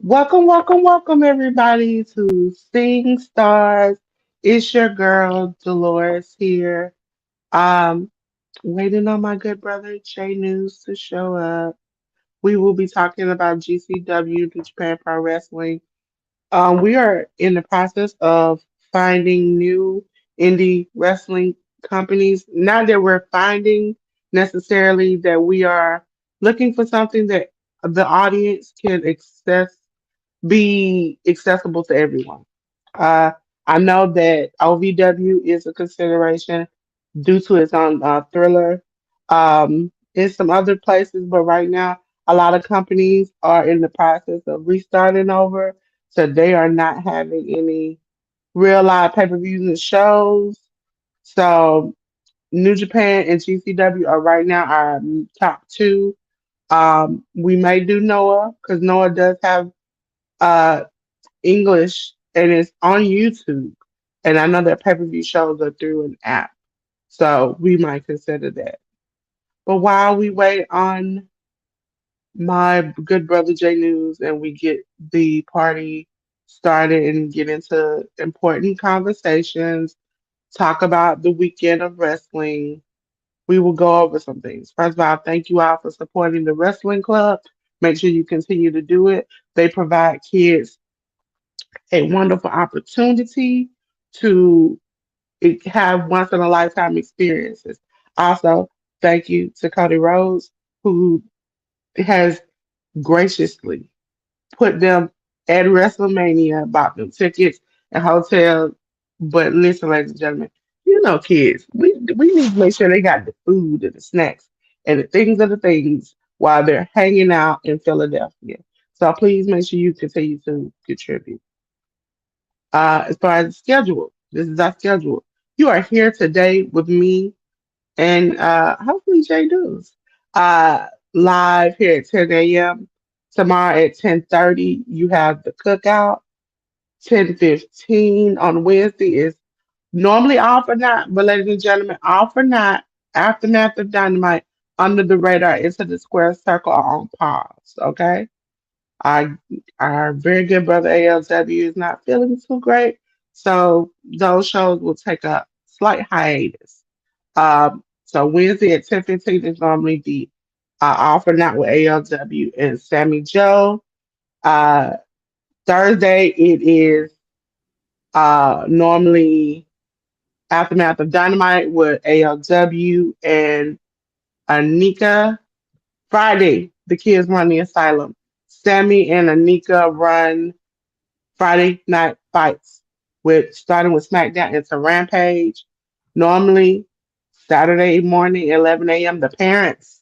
Welcome, welcome, welcome, everybody to Sing Stars. It's your girl Dolores here. Um, Waiting on my good brother Jay News to show up. We will be talking about GCW, New Japan Pro Wrestling. We are in the process of finding new indie wrestling companies. Not that we're finding necessarily that we are looking for something that the audience can access be accessible to everyone. Uh, I know that OVW is a consideration due to its own thriller. In some other places, but right now, a lot of companies are in the process of restarting over, so they are not having any real live pay-per-views and shows. So New Japan and GCW are right now our top two. We may do Noah because Noah does have uh English and it's on YouTube. And I know that pay-per-view shows are through an app. So we might consider that. But while we wait on my good brother Jay News and we get the party started and get into important conversations, talk about the weekend of wrestling, we will go over some things. First of all, thank you all for supporting the wrestling club. Make sure you continue to do it. They provide kids a wonderful opportunity to have once in a lifetime experiences. Also, thank you to Cody Rhodes, who has graciously put them at WrestleMania, bought them tickets and hotels. But listen, ladies and gentlemen, you know, kids, we need to make sure they got the food and the snacks and the things while they're hanging out in Philadelphia. So please make sure you continue to contribute. As far as the schedule, this is our schedule. You are here today with me and hopefully Jay Doos. Live here at 10 a.m. Tomorrow at 10:30, you have the cookout. 10:15 on Wednesday is normally all for night, but ladies and gentlemen, all for night, aftermath of dynamite, under the radar, into the square circle are on pause. Okay. Our our very good brother ALW is not feeling too great, so those shows will take a slight hiatus. So Wednesday at 10:15 is normally the offer night with ALW and Sammy Joe. Uh, Thursday it is normally aftermath of Dynamite with ALW and Anika. Friday the kids run the asylum. Sammy and Anika run Friday night fights with starting with SmackDown into Rampage. Normally Saturday morning, 11 a.m. The parents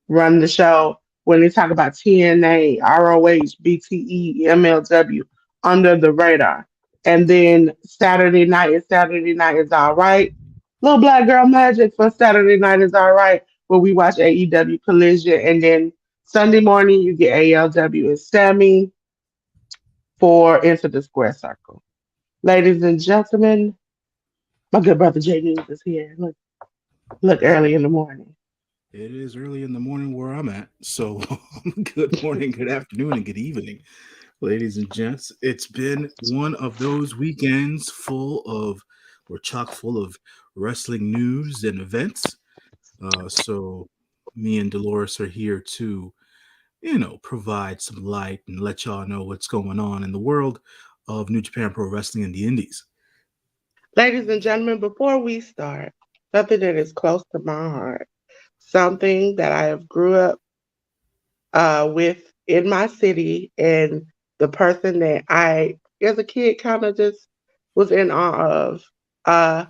run the show when they talk about TNA, ROH, BTE, MLW under the radar. And then Saturday night is all right. Little Black Girl Magic for Saturday night is all right, where we watch AEW Collision. And then Sunday morning, you get ALW and Sammy for Into the Square Circle. Ladies and gentlemen, my good brother Jay News is here. Look early in the morning. It is early in the morning where I'm at. So, good morning, good afternoon, and good evening, ladies and gents. It's been one of those weekends we're chock full of wrestling news and events. So, me and Dolores are here to, provide some light and let y'all know what's going on in the world of New Japan Pro Wrestling and the Indies. Ladies and gentlemen, before we start, something that is close to my heart, something that I have grew up with in my city, and the person that I, as a kid, kind of just was in awe of. Uh,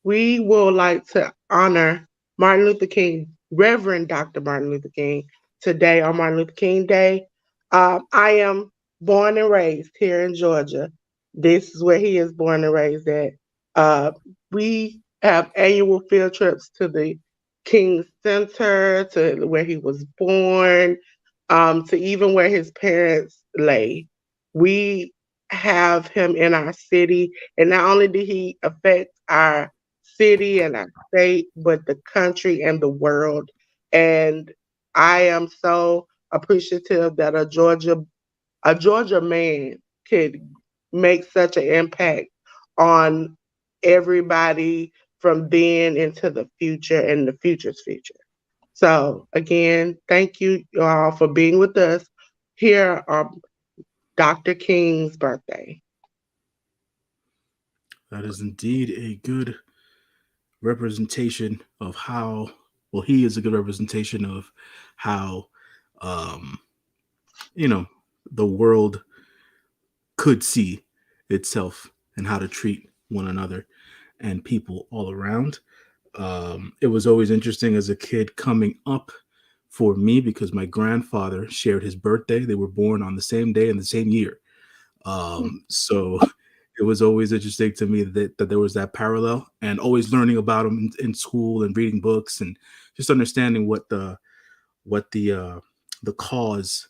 we will like to honor Martin Luther King, Reverend Dr. Martin Luther King, today on Martin Luther King Day. I am born and raised here in Georgia. This is where he is born and raised at. Uh, we have annual field trips to the King Center, to where he was born, to even where his parents lay. We have him in our city, and not only did he affect our city and our state, but the country and the world. And I am so appreciative that a Georgia a Georgia man could make such an impact on everybody from then into the future and the future's future. So again, thank you all for being with us here on Dr. King's birthday. That is indeed a good representation of how, well, he is a good representation of how, um, you know, the world could see itself and how to treat one another and people all around. It was always interesting as a kid coming up for me because my grandfather shared his birthday. They were born on the same day and the same year. So it was always interesting to me that there was that parallel, and always learning about him in school and reading books and just understanding what the cause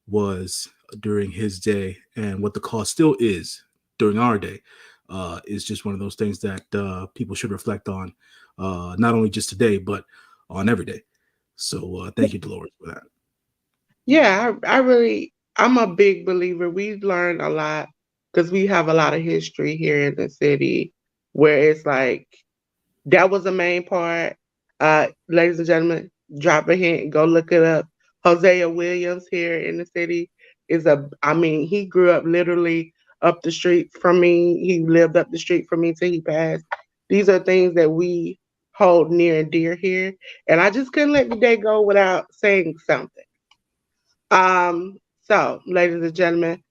was during his day and what the cause still is during our day is just one of those things that people should reflect on, not only just today but on every day. So thank you, Dolores, for that. Yeah, I really, I'm a big believer. We learn a lot because we have a lot of history here in the city where it's like that was the main part. Ladies and gentlemen, drop a hint, go look it up. Hosea Williams here in the city is I mean, he grew up literally up the street from me. He lived up the street from me till he passed. These are things that we hold near and dear here. And I just couldn't let the day go without saying something. So, ladies and gentlemen,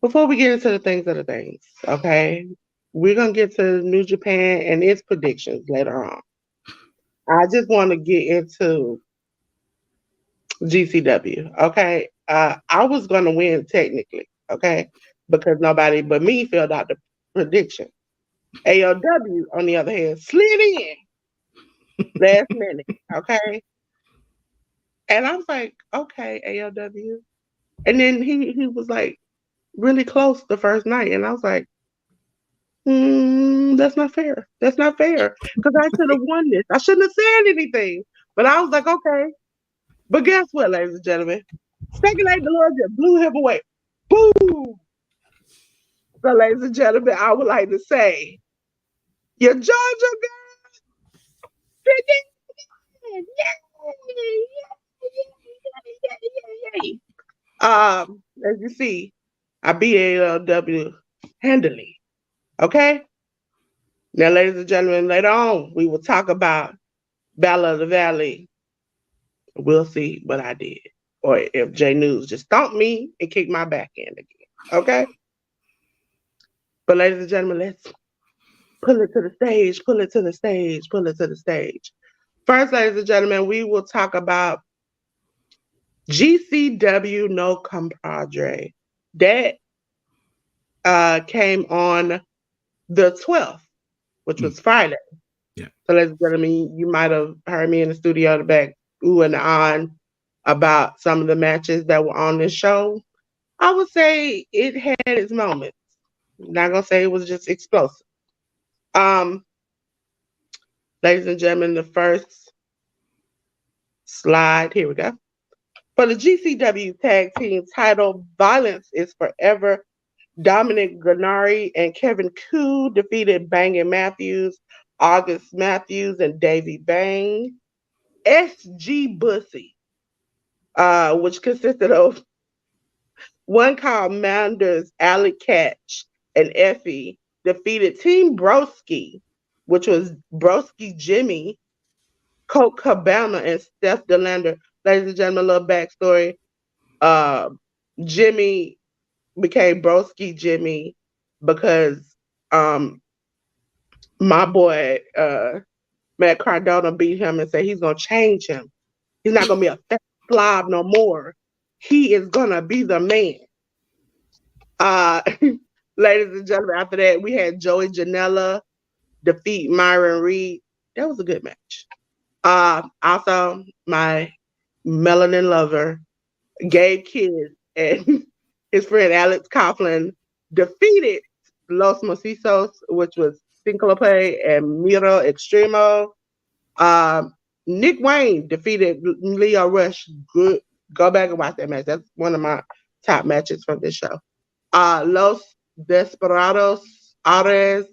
before we get into the things of the things, okay, we're gonna get to New Japan and its predictions later on. I just want to get into GCW, okay? I was gonna win technically, okay, because nobody but me filled out the prediction. AOW, on the other hand, slid in last minute, okay, and I was like, okay, AOW, and then he was like really close the first night, and I was like, that's not fair. That's not fair. Because I should have won this. I shouldn't have said anything. But I was like, okay. But guess what, ladies and gentlemen? Second night, the Lord just blew him away. Boom! So, ladies and gentlemen, I would like to say, your Georgia girl did it! Yay! Yay! As you see, I beat ALW handily. Okay? Now, ladies and gentlemen, later on, we will talk about Battle of the Valley. We'll see what I did. Or if J News just stomped me and kicked my back end again. Okay? But ladies and gentlemen, let's pull it to the stage, pull it to the stage, pull it to the stage. First, ladies and gentlemen, we will talk about GCW No Compadre. That came on the 12th, which was Friday. Yeah. So, ladies and gentlemen, you might have heard me in the studio in the back, ooh and on, about some of the matches that were on this show. I would say it had its moments. I'm not gonna say it was just explosive. Um, Ladies and gentlemen, the first slide, here we go. For the GCW Tag Team title, Violence is Forever. Dominic Gennari and Kevin Koo defeated Bangin' Matthews, August Matthews, and Davey Bang. SG Bussy, which consisted of one called Manders, Alley Catch, and Effie, defeated Team Broski, which was Broski Jimmy, Colt Cabana, and Steph DeLander. Ladies and gentlemen, a little backstory. Uh, Jimmy became Broski Jimmy because my boy Matt Cardona beat him and said he's gonna change him. He's not gonna be a fat slob no more. He is gonna be the man. Uh, ladies and gentlemen, after that we had Joey Janela defeat Myron Reed. That was a good match. Also my melanin lover, Gabe Kidd, and his friend Alex Coughlin defeated Los Mocisos, which was Synclope and Miro Extremo. Nick Wayne defeated Leo Rush. Good. Go back and watch that match. That's one of my top matches from this show. Los Desperados Ares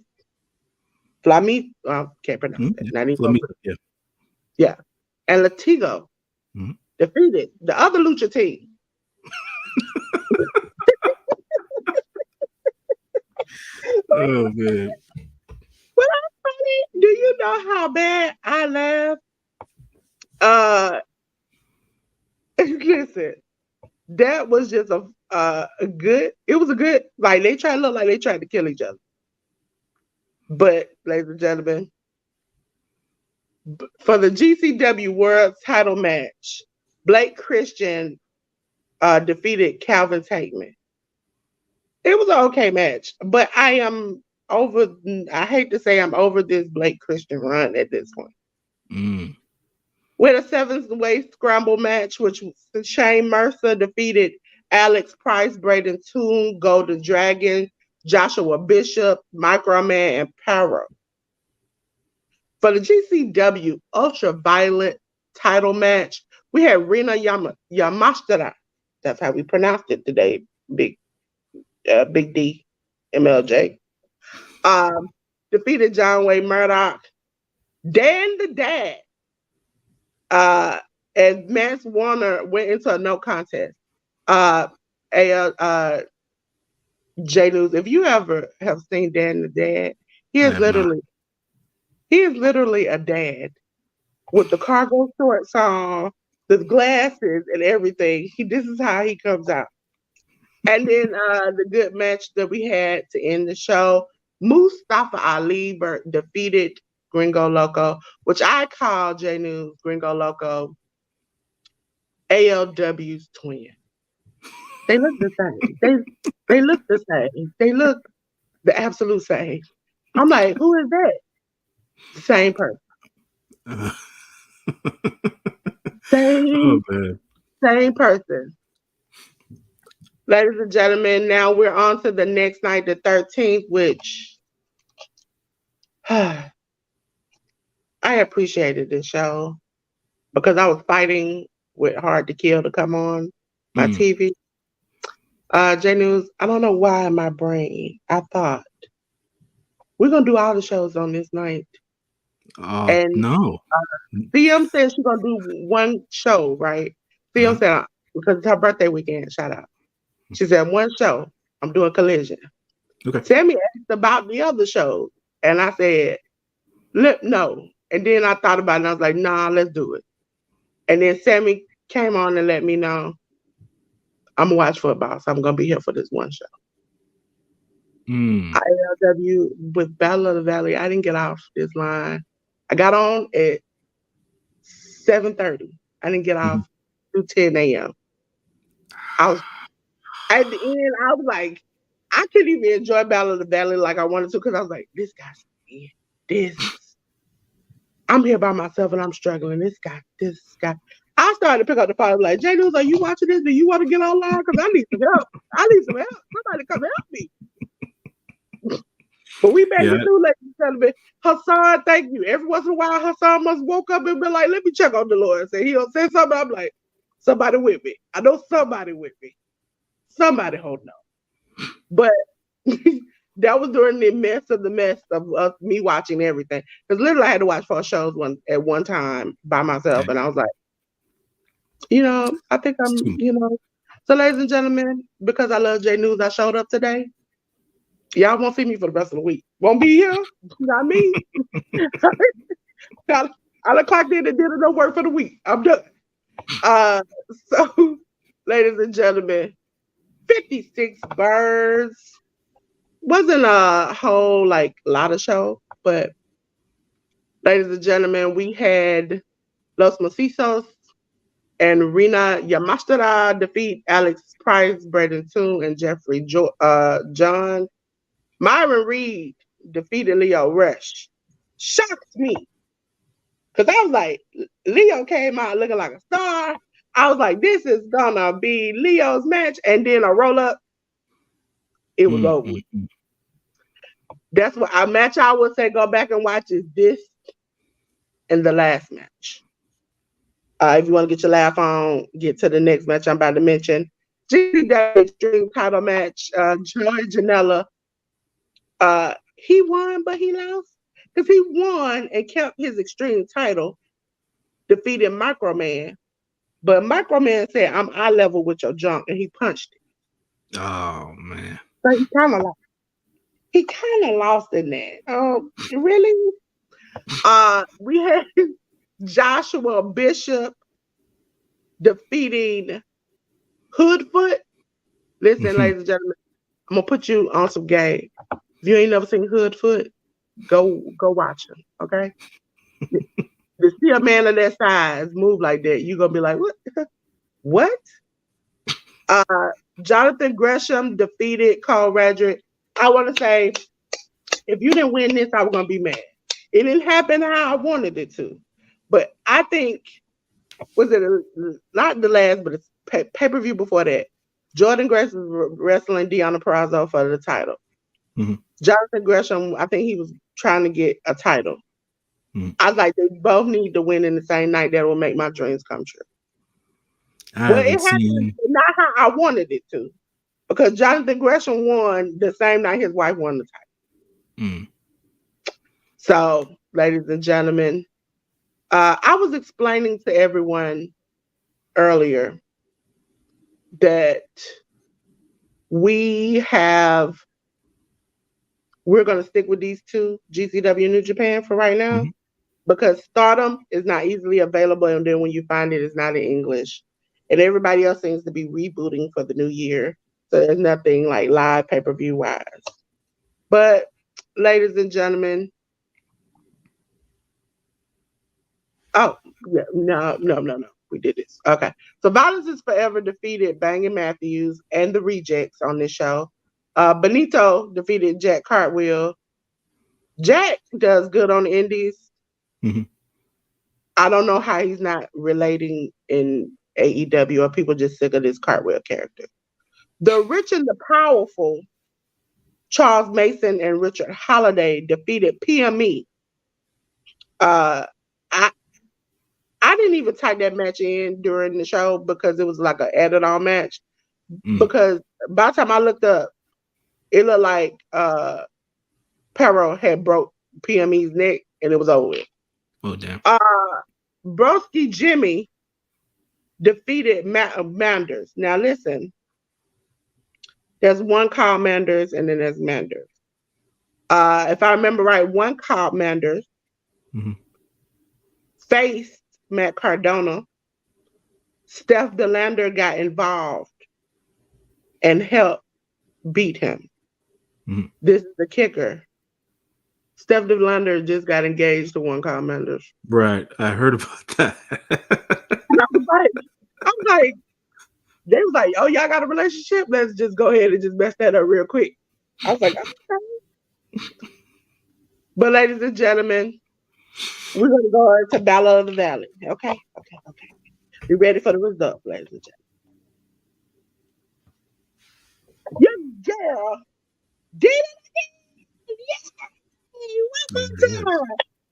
Flami, can't pronounce it. Yeah. Not even Flamingo. Yeah. yeah. And Latigo Mhm. defeated the other Lucha team. Oh man. Well, that's funny. Do you know how bad I laughed? Uh, listen, that was just a good. It was a good. Like they tried to look like they tried to kill each other. But, ladies and gentlemen, for the GCW World Title match, Blake Christian defeated Calvin Tateman. It was an okay match, but I am over. I hate to say I'm over this Blake Christian run at this point. Mm. With a seven-way scramble match, which Shane Mercer defeated Alex Price, Braden Toon, Golden Dragon, Joshua Bishop, Microman, and Paro. For the GCW Ultraviolet title match, we had Rina Yamashita. That's how we pronounced it today, Big D, MLJ. Defeated John Wayne Murdoch. Dan the Dad and Max Warner went into a no contest. Uh, J News, if you ever have seen Dan the Dad, he I is have not. literally a dad with the cargo shorts on, the glasses and everything. This is how he comes out. And then the good match that we had to end the show, Mustafa Ali defeated Gringo Loco, which I call J News Gringo Loco ALW's twin. They look the same. They look the same. They look the absolute same. I'm like, who is that? Same person. Uh, oh Same man. same person. Ladies and gentlemen, now we're on to the next night, the 13th, which I appreciated this show because I was fighting with Hard to Kill to come on my Mm. TV. J News, I don't know why in my brain I thought we're gonna do all the shows on this night. And No. CM said she's gonna do one show, right? CM Uh-huh. said because it's her birthday weekend, shout out. She said one show, I'm doing Collision. Okay. Sammy asked about the other shows, and I said, no. And then I thought about it, and I was like, nah, let's do it. And then Sammy came on and let me know I'm gonna watch football, so I'm gonna be here for this one show. Mm. ILW with Battle of the Valley. I didn't get off this line. I got on at 7:30. I didn't get off through 10 a.m. I was at the end. I was like, I couldn't even enjoy Battle of the Valley like I wanted to because I was like, this guy's this. I'm here by myself and I'm struggling. This guy. I started to pick up the phone like, J News, are you watching this? Do you want to get online? Because I need some help. Somebody come help me. But we back Yeah. to two, ladies and gentlemen. Hassan, thank you. Every once in a while, Hassan must woke up and be like, let me check on the Lord. Say he'll say something. I'm like, somebody with me. I know somebody with me. Somebody holding on. But that was during the mess of me watching everything. Because literally I had to watch 4 shows at one time by myself. And I was like, I think I'm, So ladies and gentlemen, because I love J News, I showed up today. Y'all won't see me for the rest of the week. Won't be here. Not me. I clocked in and did enough work for the week. I'm done. So, ladies and gentlemen, 56 Birdz wasn't a whole lot of show, but ladies and gentlemen, we had Los Macizos and Rina Yamashita defeat Alex Price, Braden Toon, and Jeffrey John. Myron Reed defeated Leo Rush. Shocked me. Because I was like, Leo came out looking like a star. I was like, this is going to be Leo's match. And then a roll up, it was over. That's what a match I would say go back and watch is this and the last match. If you want to get your laugh on, get to the next match I'm about to mention. GCW Extreme title match. Joey Janela. He won, but he lost because he won and kept his Extreme title, defeated Microman. But Microman said, "I'm eye level with your junk," and he punched it. Oh man. So he kind of lost in that. Really? We had Joshua Bishop defeating Hoodfoot. Listen, ladies and gentlemen, I'm gonna put you on some game. If you ain't never seen Hoodfoot, go watch him. Okay. To see a man of that size move like that, you're gonna be like, what? What? Jonathan Gresham defeated Carl Radrick. I want to say, if you didn't win this, I was gonna be mad. It didn't happen how I wanted it to, but I think was it not the last, but it's pay-per-view before that. Jordan Gresham was wrestling Deonna Purrazzo for the title. Mm-hmm. Jonathan Gresham, I think he was trying to get a title. Mm-hmm. I was like, they both need to win in the same night. That will make my dreams come true. Well, it happened not how I wanted it to, because Jonathan Gresham won the same night his wife won the title. Mm. So, ladies and gentlemen, I was explaining to everyone earlier that we're going to stick with these two, GCW New Japan, for right now, because Stardom is not easily available, and then when you find it, it's not in English. And everybody else seems to be rebooting for the new year. So there's nothing like live pay-per-view wise. But, ladies and gentlemen, oh, yeah, no. We did this. Okay. So Violence is Forever defeated Bangin' Matthews and the Rejects on this show. Benito defeated Jack Cartwheel. Jack does good on the indies. Mm-hmm. I don't know how he's not relating in AEW, or people just sick of this Cartwheel character. The Rich and the Powerful, Charles Mason and Richard Holiday defeated PME. I didn't even type that match in during the show because it was like an added-on match. Because by the time I looked up, it looked like Perro had broke PME's neck and it was over with. Oh, damn. Broski Jimmy defeated Manders. Now listen, there's one Carl Manders and then there's Manders. If I remember right, one Carl Manders faced Matt Cardona. Steph DeLander got involved and helped beat him. This is the kicker. Steph DeLander just got engaged to one Carl Manders. Right. I heard about that. I was like, they was like, oh, y'all got a relationship? Let's just go ahead and just mess that up real quick. I was like, okay. But ladies and gentlemen, we're going to go into Battle of the Valley. Okay. Be ready for the result, ladies and gentlemen. Your girl did it again. One more time.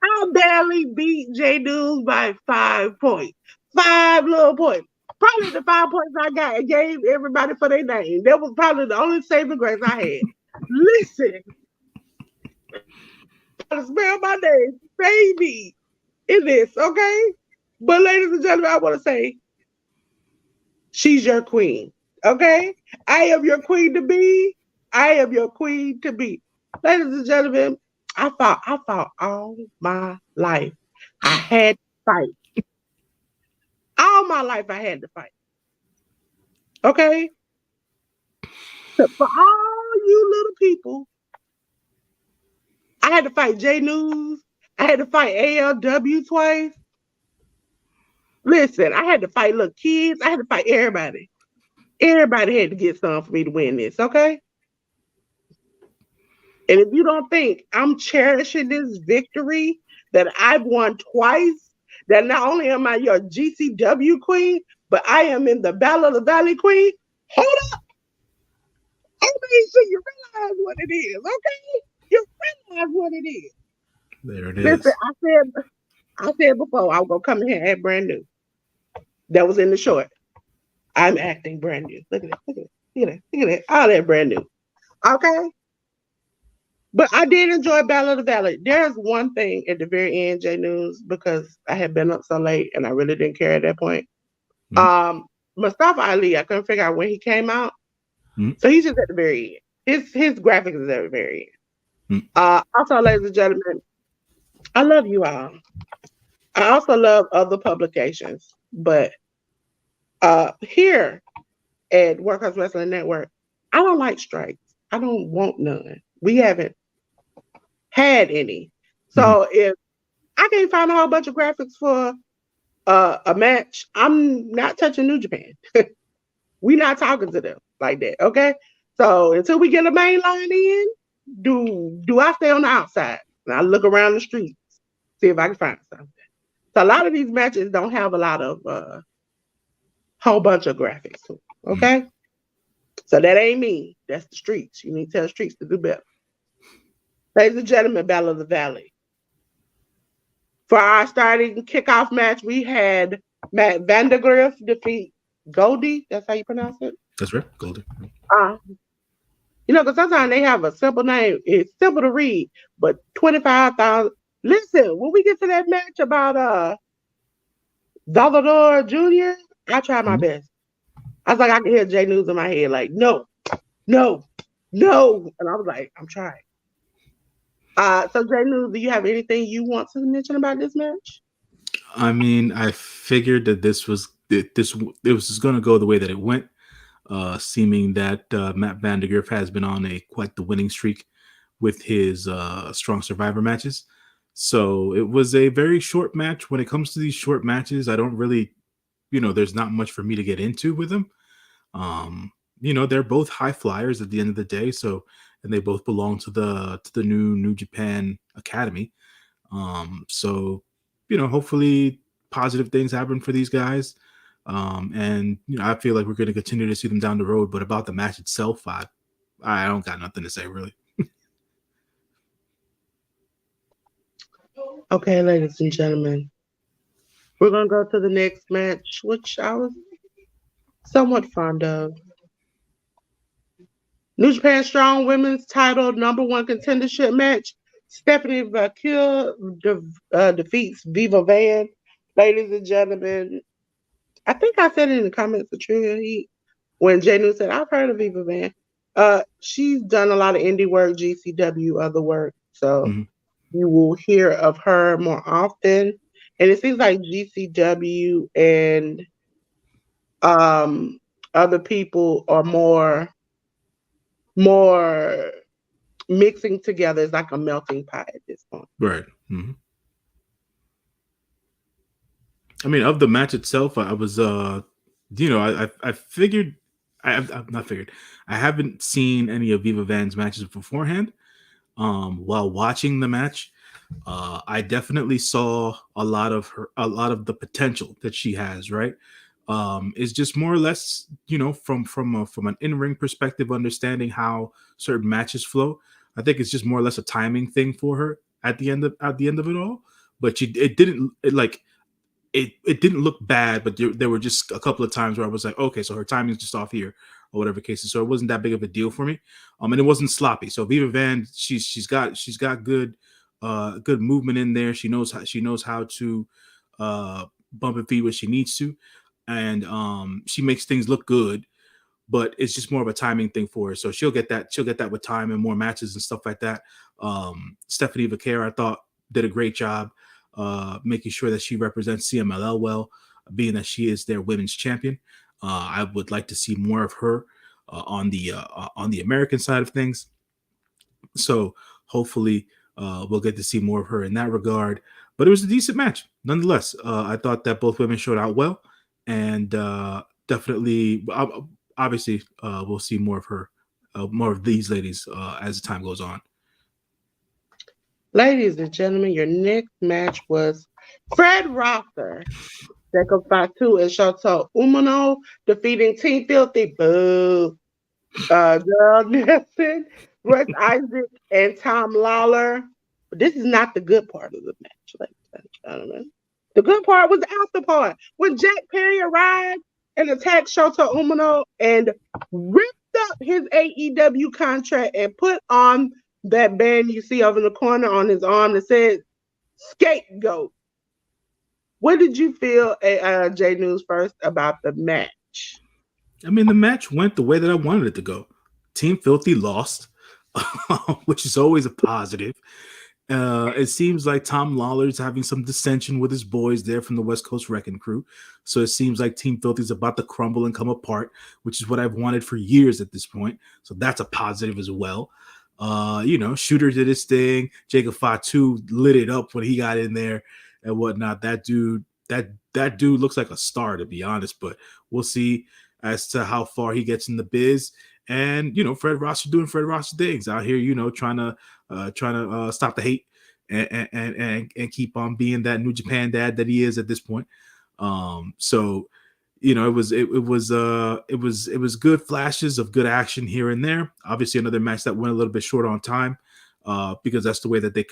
I barely beat J News by 5 points. 5 little points. Probably the 5 points I got and gave everybody for their name. That was probably the only saving grace I had. Listen. I spell my name. Save me in this, okay? But ladies and gentlemen, I want to say, she's your queen, okay? I am your queen to be. I am your queen to be. Ladies and gentlemen, I fought all my life. I had to fight. All my life I had to fight. Okay? So for all you little people, I had to fight J News. I had to fight ALW twice. Listen, I had to fight little kids. I had to fight everybody. Everybody had to get some for me to win this, okay? And if you don't think I'm cherishing this victory that I've won twice, that not only am I your GCW queen, but I am in the Battle of the Valley queen, hold up. I make sure you realize what it is, okay? You realize what it is. There it is. Listen, I said before I was gonna come in here and act brand new. That was in the short. I'm acting brand new. Look at it. Look at it. Look at it. Look at it. All that brand new. Okay. But I did enjoy Battle of the Valley. There's one thing at the very end, J News, because I had been up so late and I really didn't care at that point. Mm-hmm. Mustafa Ali, I couldn't figure out when he came out. Mm-hmm. So he's just at the very end. His graphics is at the very end. Mm-hmm. Also, ladies and gentlemen, I love you all. I also love other publications, but here at Workhouse Wrestling Network, I don't like strikes. I don't want none. We haven't had any. Mm-hmm. So if I can't find a whole bunch of graphics for a match, I'm not touching New Japan. We not talking to them like that, okay? So until we get a main line in, do I stay on the outside and I look around the streets, see if I can find something. So a lot of these matches don't have a lot of whole bunch of graphics, okay? Mm-hmm. So that ain't me. That's the streets. You need to tell the streets to do better. Ladies and gentlemen, Battle of the Valley. For our starting kickoff match, we had Matt Vandergriff defeat Goldie. That's how you pronounce it? That's right, Goldie. Because sometimes they have a simple name. It's simple to read, but 25,000. Listen, when we get to that match about Salvador Jr., I tried my best. I was like, I can hear J News in my head, like, no. And I was like, I'm trying. So J News, do you have anything you want to mention about this match? I mean, I figured that it was just going to go the way that it went, seeming that Matt Vandergriff has been on quite the winning streak with his strong survivor matches. So it was a very short match. When it comes to these short matches, I don't really, there's not much for me to get into with them. They're both high flyers at the end of the day. So, and they both belong to the New Japan Academy. So, hopefully positive things happen for these guys. And I feel like we're going to continue to see them down the road. But about the match itself, I don't got nothing to say really. Okay, ladies and gentlemen, we're going to go to the next match, which I was somewhat fond of. New Japan Strong Women's Title #1 contendership match. Stephanie Vakil defeats Viva Van. Ladies and gentlemen, I think I said it in the comments of True Heat when J News said, I've heard of Viva Van. She's done a lot of indie work, GCW, other work. So you will hear of her more often. And it seems like GCW and other people are more mixing together. It's like a melting pot at this point. Right. Mm-hmm. I mean, of the match itself, I was, I figured, I've not figured, I haven't seen any of Viva Van's matches beforehand. While watching the match, I definitely saw a lot of the potential that she has. Right. It's just more or less, from an in-ring perspective, understanding how certain matches flow. I think it's just more or less a timing thing for her at the end of it all. But it didn't look bad, but there were just a couple of times where I was like, okay, so her timing's just off here, or whatever cases. So it wasn't that big of a deal for me. And it wasn't sloppy. So Viva Van, she's got good movement in there. She knows how to bump and feed what she needs to, and she makes things look good. But it's just more of a timing thing for her. So she'll get that with time and more matches and stuff like that. Stephanie Vaquer, I thought, did a great job making sure that she represents CMLL well, being that she is their women's champion. I would like to see more of her on the American side of things. So hopefully we'll get to see more of her in that regard. But it was a decent match nonetheless. I thought that both women showed out well, and definitely, obviously, we'll see more of her, more of these ladies as time goes on. Ladies and gentlemen, your next match was Fred Rosser, Jacob Fatu, and Shoto Umino defeating Team Filthy, boo, Gerald Nelson, Rex Isaac, and Tom Lawler. But this is not the good part of the match, ladies and gentlemen. The good part was the after part when Jack Perry arrived and attacked Shota Umino and ripped up his AEW contract and put on that band you see over in the corner on his arm that said scapegoat. What did you feel, J News, first about the match? I mean, the match went the way that I wanted it to go. Team Filthy lost, which is always a positive. It seems like Tom Lawler's having some dissension with his boys there from the West Coast Wrecking Crew. So it seems like Team Filthy's about to crumble and come apart, which is what I've wanted for years at this point. So that's a positive as well. Shooter did his thing. Jacob Fatu lit it up when he got in there and whatnot. That dude looks like a star, to be honest, but we'll see as to how far he gets in the biz. And Fred Rosser doing Fred Rosser things out here, trying to stop the hate and keep on being that New Japan dad that he is at this point. So it was good flashes of good action here and there. Obviously, another match that went a little bit short on time because that's the way that they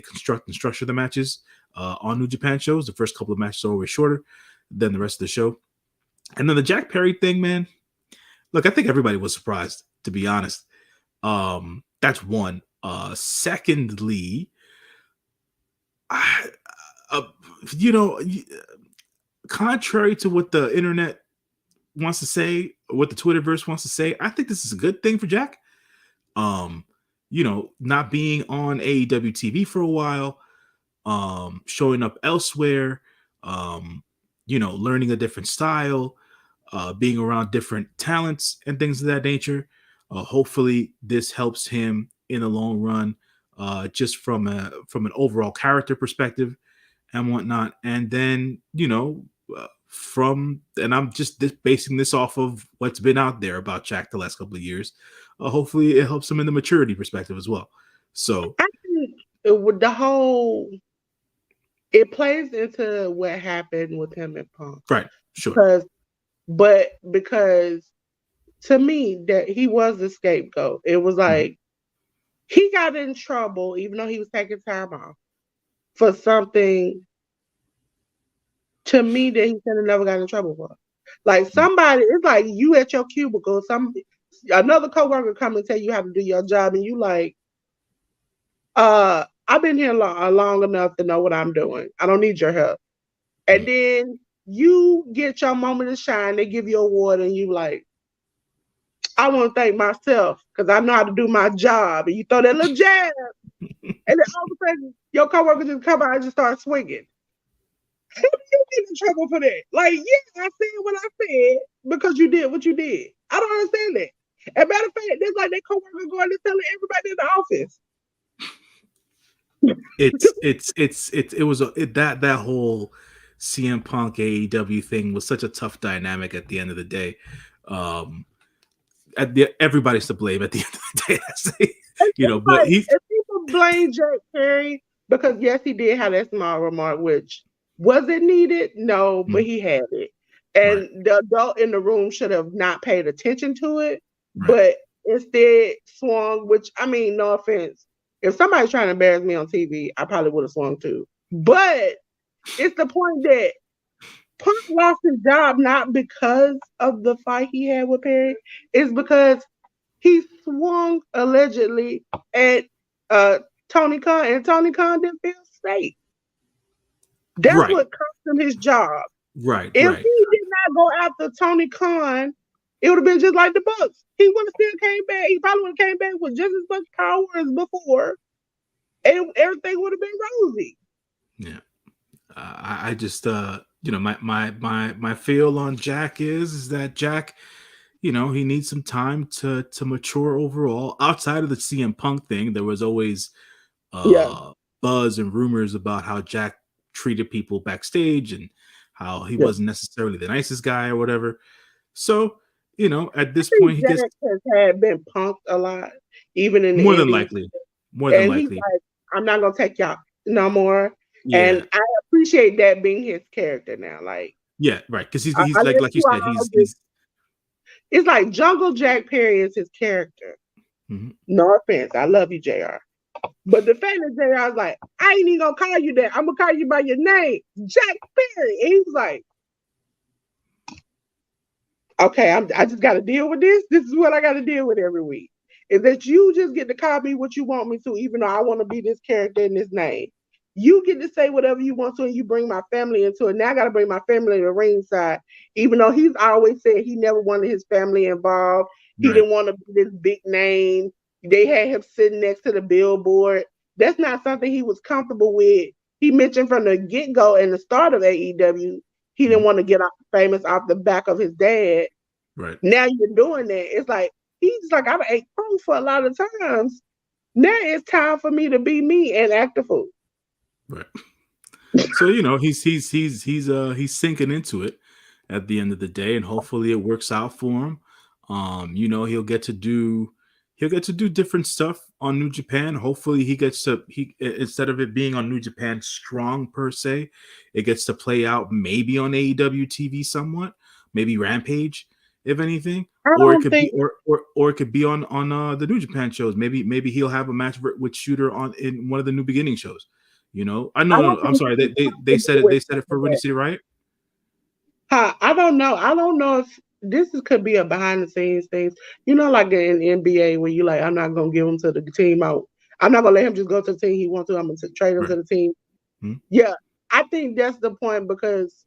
construct and structure the matches on New Japan shows. The first couple of matches are always shorter than the rest of the show. And then the Jack Perry thing, man. Look, I think everybody was surprised, to be honest. That's one. Secondly, contrary to what the internet wants to say, what the Twitterverse wants to say, I think this is a good thing for Jack. Not being on AEW TV for a while, showing up elsewhere, learning a different style, being around different talents and things of that nature. Hopefully this helps him in the long run, just from an overall character perspective and whatnot. And then, and I'm just basing this off of what's been out there about Jack the last couple of years. Hopefully it helps him in the maturity perspective as well. So I think it plays into what happened with him and Punk. Right. Sure. Because to me that he was the scapegoat. It was like he got in trouble even though he was taking time off for something to me that he should have never got in trouble for. Like somebody, it's like you at your cubicle, another coworker come and tell you how to do your job and you like, I've been here long enough to know what I'm doing. I don't need your help. And then you get your moment of shine, they give you an award and you like, I want to thank myself because I know how to do my job. And you throw that little jab and then all of a sudden your coworker just come out and just start swinging. How do you get in trouble for that? Like, yeah, I said what I said because you did what you did. I don't understand that. As a matter of fact, it's like that coworker going and telling everybody in the office. That whole CM Punk AEW thing was such a tough dynamic at the end of the day. Everybody's to blame at the end of the day. But if people blame Jack Perry because yes, he did have that small remark, which was it needed? No, but he had it, and the adult in the room should have not paid attention to it, but instead swung. Which I mean, no offense. If somebody's trying to embarrass me on TV, I probably would have swung too. But it's the point that Punk lost his job not because of the fight he had with Perry. It's because he swung allegedly at Tony Khan, and Tony Khan didn't feel safe. That's what cost him his job. Right. If he did not go after Tony Khan, it would have been just like the Bucks. He would have still came back. He probably would have came back with just as much power as before, and everything would have been rosy. Yeah, I just my feel on Jack is that Jack, he needs some time to mature overall. Outside of the CM Punk thing, there was always buzz and rumors about how Jack treated people backstage and how he wasn't necessarily the nicest guy or whatever. So, at this point, he had been punked a lot, even in the more than likely. He's like, I'm not gonna take y'all no more. Yeah. And I appreciate that being his character now. Like, right, because he's like you said, he's. It's like Jungle Jack Perry is his character. Mm-hmm. No offense, I love you, JR. But the fact that JR was like, I ain't even gonna call you that. I'm gonna call you by your name, Jack Perry. And he was like, Okay, I just got to deal with this. This is what I got to deal with every week. Is that you just get to call me what you want me to, even though I want to be this character in this name. You get to say whatever you want to, and you bring my family into it. Now I got to bring my family to the ringside, even though he's always said he never wanted his family involved. He Right. didn't want to be this big name. They had him sitting next to the billboard. That's not something he was comfortable with. He mentioned from the get go and the start of AEW, he didn't Mhm. want to get famous off the back of his dad. Right. Now you're doing that. It's like he's like I've ate food for a lot of times. Now it's time for me to be me and act the fool. Right. So he's sinking into it at the end of the day, and hopefully it works out for him. He'll get to do different stuff on New Japan. Hopefully he instead of it being on New Japan Strong per se, it gets to play out maybe on AEW TV somewhat, maybe Rampage if anything, I or it don't could be think or it could be on the New Japan shows. Maybe he'll have a match with Shooter on in one of the New Beginning shows. I I know. No, don't no, I'm think sorry. he's They said comfortable it. with They said it for Windy that. City Riot. I don't know. I don't know if could be a behind the scenes things. Like in NBA where you like, I'm not gonna give him to the team out. I'm not gonna let him just go to the team he wants to. I'm gonna trade him Right. to the team. Hmm. Yeah, I think that's the point because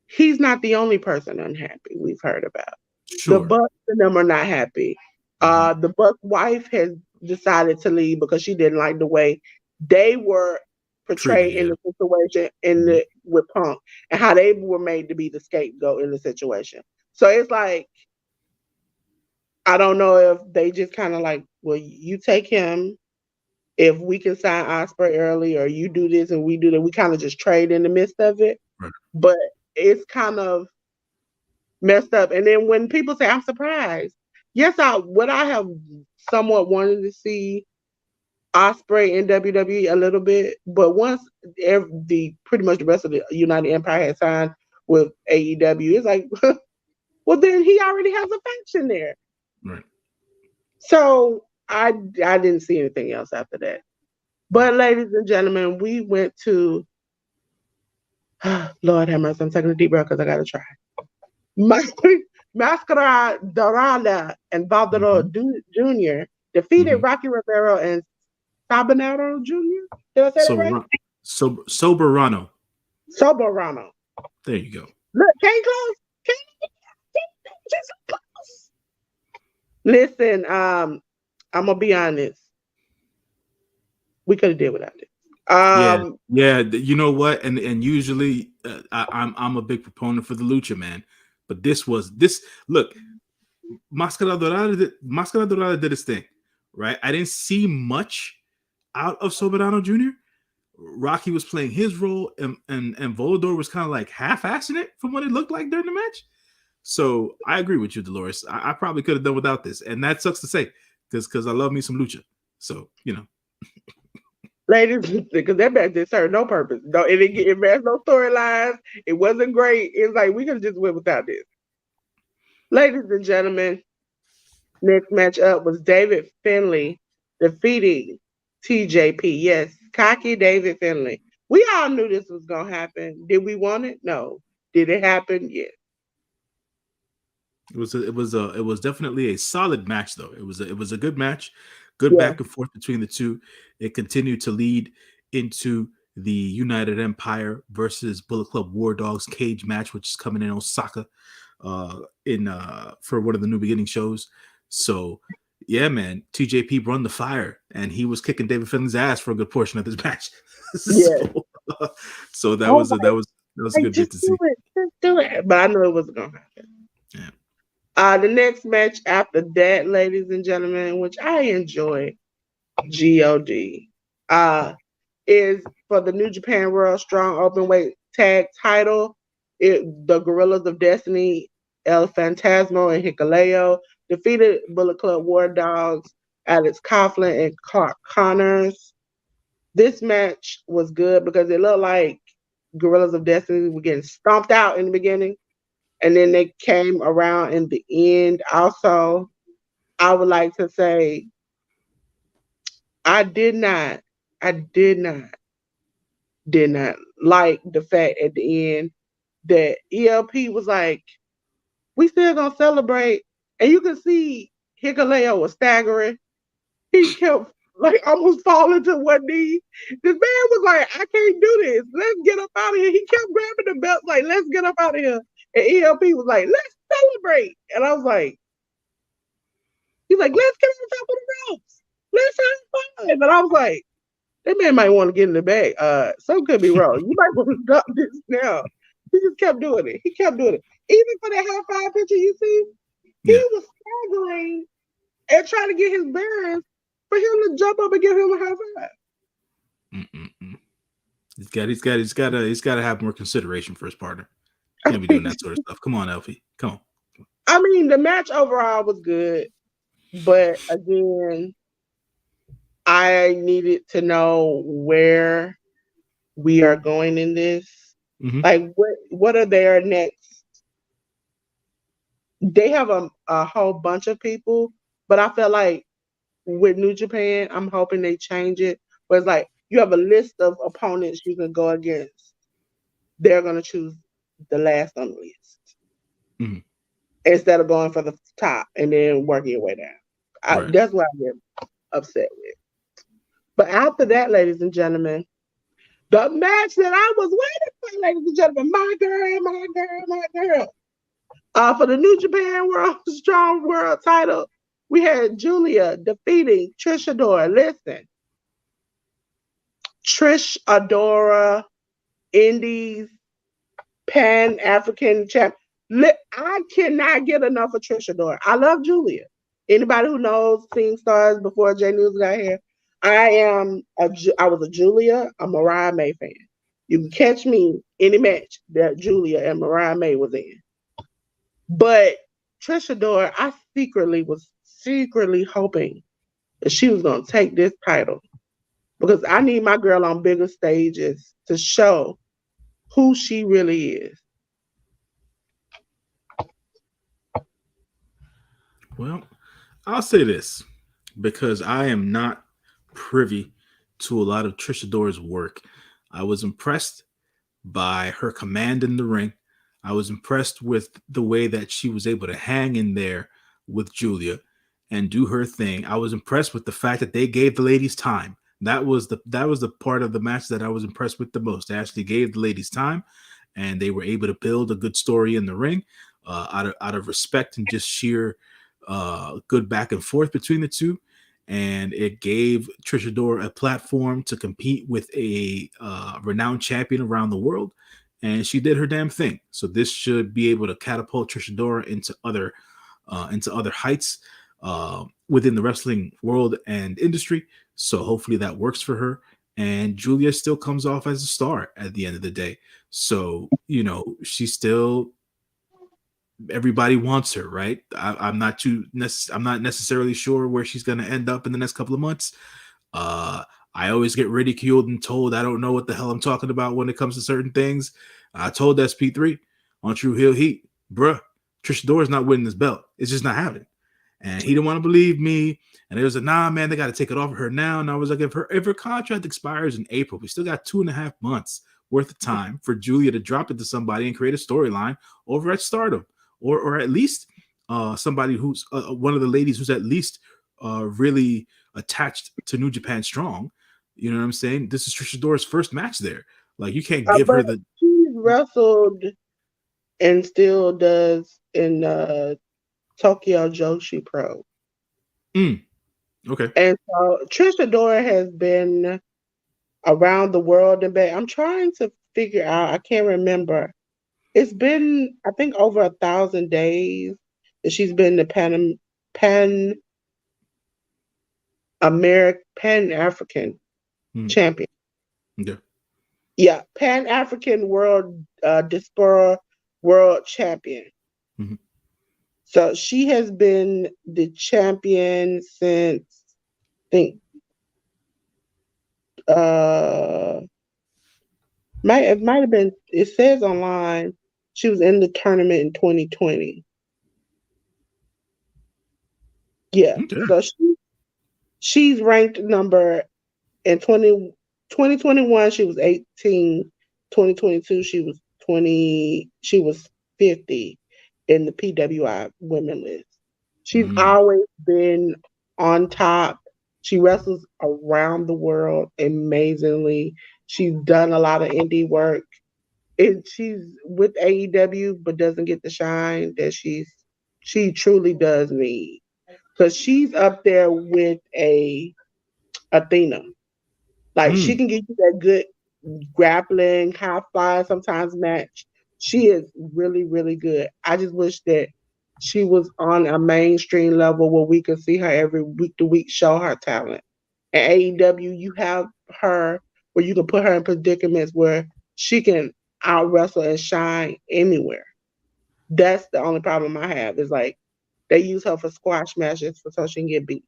he's not the only person unhappy we've heard about. The Sure. Bucks and them are not happy. Hmm. The Bucks wife has decided to leave because she didn't like the way they were Treated. portrayed in Yeah. the situation Hmm. with Punk and how they were made to be the scapegoat in the situation. So it's like I don't know if they just kind of like, well, you take him if we can sign Osprey early, or you do this and we do that. We kind of just trade in the midst of it, Right. but it's kind of messed up. And then when people say, I'm surprised, yes, I have somewhat wanted to see Osprey in WWE a little bit, but once the pretty much the rest of the United Empire had signed with AEW, it's like, well, then he already has a faction there. Right. So I didn't see anything else after that. But ladies and gentlemen, we went to Lord have mercy. I'm taking a deep breath because I gotta try. Mascara Dorada and Valverde Hmm. Jr. defeated Hmm. Rocky Rivera and Sabanero Jr. Did I say that right? Soberano. Soberano. There you go. Look, came close. Just close. Listen, I'm gonna be honest. We could have did without it. Yeah. Yeah. You know what? And usually I'm a big proponent for the lucha, man. But this. Look, Mascara Dorada did his thing, right? I didn't see much out of Soberano Jr. Rocky was playing his role, and Volador was kind of like half-assing it from what it looked like during the match. So I agree with you, Dolores. I probably could have done without this, and that sucks to say because I love me some lucha. So Ladies, because that match did serve no purpose. No, it has no storylines. It wasn't great. It's like we could have just went without this. Ladies and gentlemen, next match up was David Finlay defeating TJP. Yes, cocky David Finlay. We all knew this was gonna happen. Did we want it? No. Did it happen? Yes. it was definitely a solid match though. It was a good match, good Yeah. back and forth between the two. It continued to lead into the United Empire versus Bullet Club War Dogs cage match, which is coming in Osaka in for one of the New Beginning shows. So yeah, man, TJP run the fire, and he was kicking David Finlay's ass for a good portion of this match. Yes. so, so I that was was that was a like, good bit just to do see. it. Just do it. But I knew it wasn't gonna happen. Yeah. The next match after that, ladies and gentlemen, which I enjoyed, God, is for the New Japan World Strong Openweight Tag Title. The Gorillas of Destiny, El Fantasmo and Hikuleo defeated Bullet Club War Dogs, Alex Coughlin and Clark Connors. This match was good because it looked like Gorillas of Destiny were getting stomped out in the beginning, and then they came around in the end. Also, I would like to say I did not, I did not like the fact at the end that ELP was like, We still gonna celebrate. And you can see Hikaleo was staggering. He kept like almost falling to one knee. This man was like, I can't do this. Let's get up out of here. He kept grabbing the belt, like, let's get up out of here. And ELP was like, let's celebrate. And I was like, he's like, let's get on top of the ropes. Let's have fun. And I was like, that man might want to get in the bag. Something could be wrong. You might want to stop this now. He just kept doing it. He kept doing it. Even for that high five picture you see, he was staggering and trying to get his bearings for him to jump up and give him a high five. He's got to have more consideration for his partner. Can't be doing that sort of stuff. Come on, Elfie. Come on. I mean, the match overall was good, but again, I needed to know where we are going in this. Mm-hmm. Like, what are their next? They have a whole bunch of people, but I feel like with New Japan, I'm hoping they change it. Where it's like you have a list of opponents you can go against. They're gonna choose the last on the list instead of going for the top and then working your way down. Right. That's what I get upset with. But after that, ladies and gentlemen, the match that I was waiting for, ladies and gentlemen, my girl. For the New Japan World Strong World title, we had Julia defeating Trish Adora. Listen, Trish Adora, Indies, Pan-African champ. I cannot get enough of Trish Adora. I love Julia. Anybody who knows Scene Stars before J News got here, I was a Julia, a Mariah May fan. You can catch me any match that Julia and Mariah May was in. But Trish Adora, I was secretly hoping that she was going to take this title because I need my girl on bigger stages to show who she really is. Well, I'll say this because I am not privy to a lot of Trish Adora's work. I was impressed by her command in the ring. I was impressed with the way that she was able to hang in there with Julia and do her thing. I was impressed with the fact that they gave the ladies time. That was the part of the match that I was impressed with the most. They actually gave the ladies time, and they were able to build a good story in the ring out of respect and just sheer good back and forth between the two. And it gave Trish Adora a platform to compete with a renowned champion around the world. And she did her damn thing. So this should be able to catapult Trish Adora into other heights within the wrestling world and industry. So hopefully that works for her. And Julia still comes off as a star at the end of the day. So, she's still, everybody wants her, right? I'm not necessarily sure where she's going to end up in the next couple of months. I always get ridiculed and told I don't know what the hell I'm talking about when it comes to certain things. I told SP3 on True Heel Heat, bruh, Trish Adora's not winning this belt. It's just not happening. And he didn't want to believe me. And it was like, nah, man, they got to take it off of her now. And I was like, if her contract expires in April, we still got 2.5 months worth of time for Julia to drop it to somebody and create a storyline over at Stardom. Or at least somebody who's one of the ladies who's at least really attached to New Japan Strong. You know what I'm saying? This is Trish Adora's first match there. Like, you can't give her the... She's wrestled and still does in Tokyo Joshi Pro. Okay. And so Trish Adora has been around the world and back. I'm trying to figure out, I can't remember. It's been, I think, over 1,000 days that she's been the Pan-African champion. Yeah, Pan-African World Diaspora World Champion. Mm-hmm. So she has been the champion since, I think, it might have been, it says online, she was in the tournament in 2020. Yeah. Okay. So she's ranked number in 2021, she was 18. 2022, she was 50. in the PWI women list. She's Mm, always been on top. She wrestles around the world amazingly. She's done a lot of indie work. And she's with AEW but doesn't get the shine that she truly does need. Because she's up there with a Athena. Like she mm. can give you that good grappling, high fly sometimes match. She is really, really good. I just wish that she was on a mainstream level where we could see her every week to week show her talent. At AEW, you have her where you can put her in predicaments where she can out wrestle and shine anywhere. That's the only problem I have is like they use her for squash matches for so she can get beat.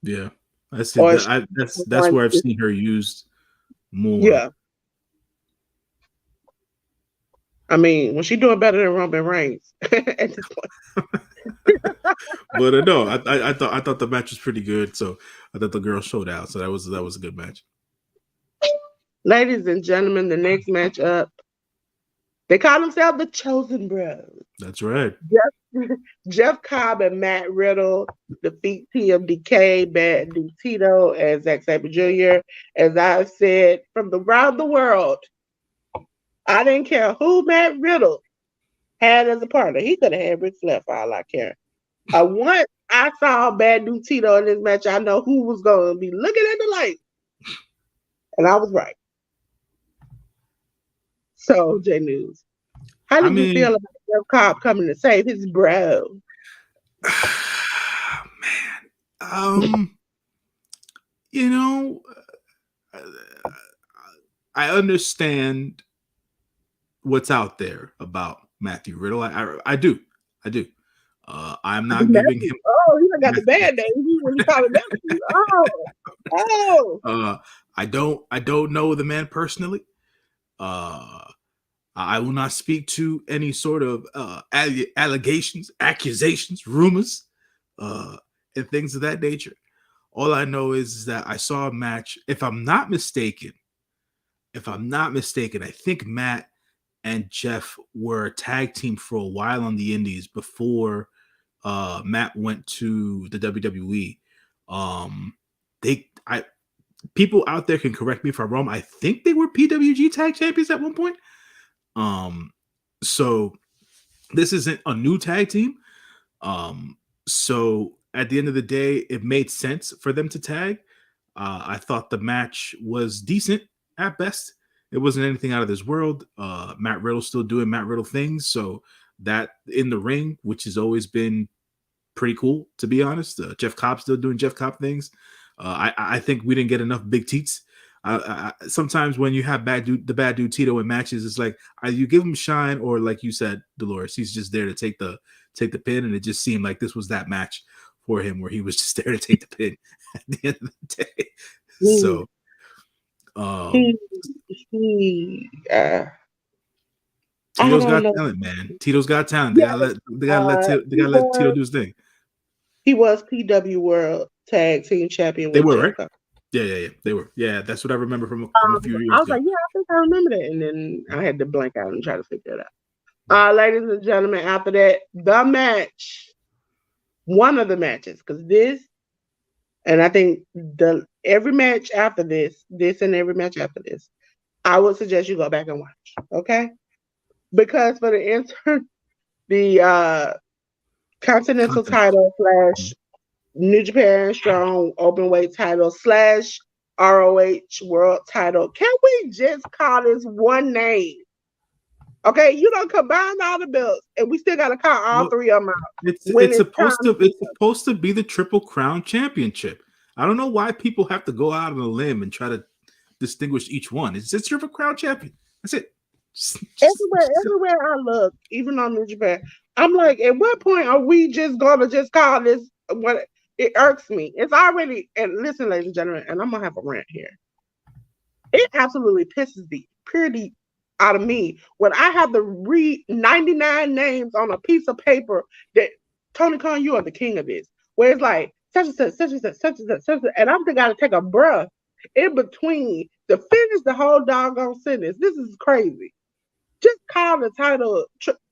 Yeah, I see Or that. she, That's where I've seen her used more. yeah. I mean, when she doing better than Roman Reigns at this point. But no, I thought the match was pretty good. So I thought the girls showed out. So that was a good match. Ladies and gentlemen, the next match up, they call themselves the Chosen Bros. That's right. Jeff, Jeff Cobb and Matt Riddle defeat TMDK, Bad Dude Tito, and Zack Sabre Jr. As I said, from around the world, I didn't care who Matt Riddle had as a partner. He could have had Ric Flair for all I care. Once I saw Bad Dude Tito in this match, I know who was going to be looking at the light. And I was right. So, J News, how I did you mean, feel about Jeff Cobb coming to save his bro? man, you know, I understand what's out there about Matthew Riddle. I do, I do. I'm not giving him. Oh, you got the bad name when you call him Matthew. Oh. I don't know the man personally. Uh, I will not speak to any sort of allegations, accusations, rumors, uh, and things of that nature. All I know is that I saw a match. If I'm not mistaken, I think Matt and Jeff were a tag team for a while on the Indies before Matt went to the WWE. They, I, people out there can correct me if I'm wrong. I think they were PWG tag champions at one point. So this isn't a new tag team. So at the end of the day, it made sense for them to tag. I thought the match was decent at best. It wasn't anything out of this world. Matt Riddle's still doing Matt Riddle things. So that in the ring, which has always been pretty cool, to be honest. Jeff Cobb still doing Jeff Cobb things. I think we didn't get enough big teats. Sometimes when you have the bad dude Tito in matches, it's like you give him shine, or like you said, Dolores, he's just there to take the pin, and it just seemed like this was that match for him where he was just there to take the pin at the end of the day. So, Tito's got talent, man. Tito's got talent. They gotta let Tito do his thing. He was PW World Tag Team Champion. They were, right? Yeah. They were. Yeah, that's what I remember from a few years ago. I was like, yeah, I think I remember that. And then I had to blank out and try to figure it out. Ladies and gentlemen, after that, the match, one of the matches, because this, and I think every match after this and every match after this, I would suggest you go back and watch, okay? Because for the Continental title / New Japan Strong Openweight title / ROH World title. Can we just call this one name? Okay, you don't combine all the belts, and we still gotta call all three of them out. It's supposed to be the Triple Crown Championship. I don't know why people have to go out on a limb and try to distinguish each one. It's just Triple Crown Champion. That's it. Everywhere I look, even on New Japan, I'm like, at what point are we just gonna just call this what it irks me? It's already, and listen, ladies and gentlemen, and I'm gonna have a rant here. It absolutely pisses the purity out of me when I have to read 99 names on a piece of paper that Tony Khan, you are the king of this. Where it's like such and such, and I'm just gotta take a breath in between to finish the whole doggone sentence. This is crazy. Just call the title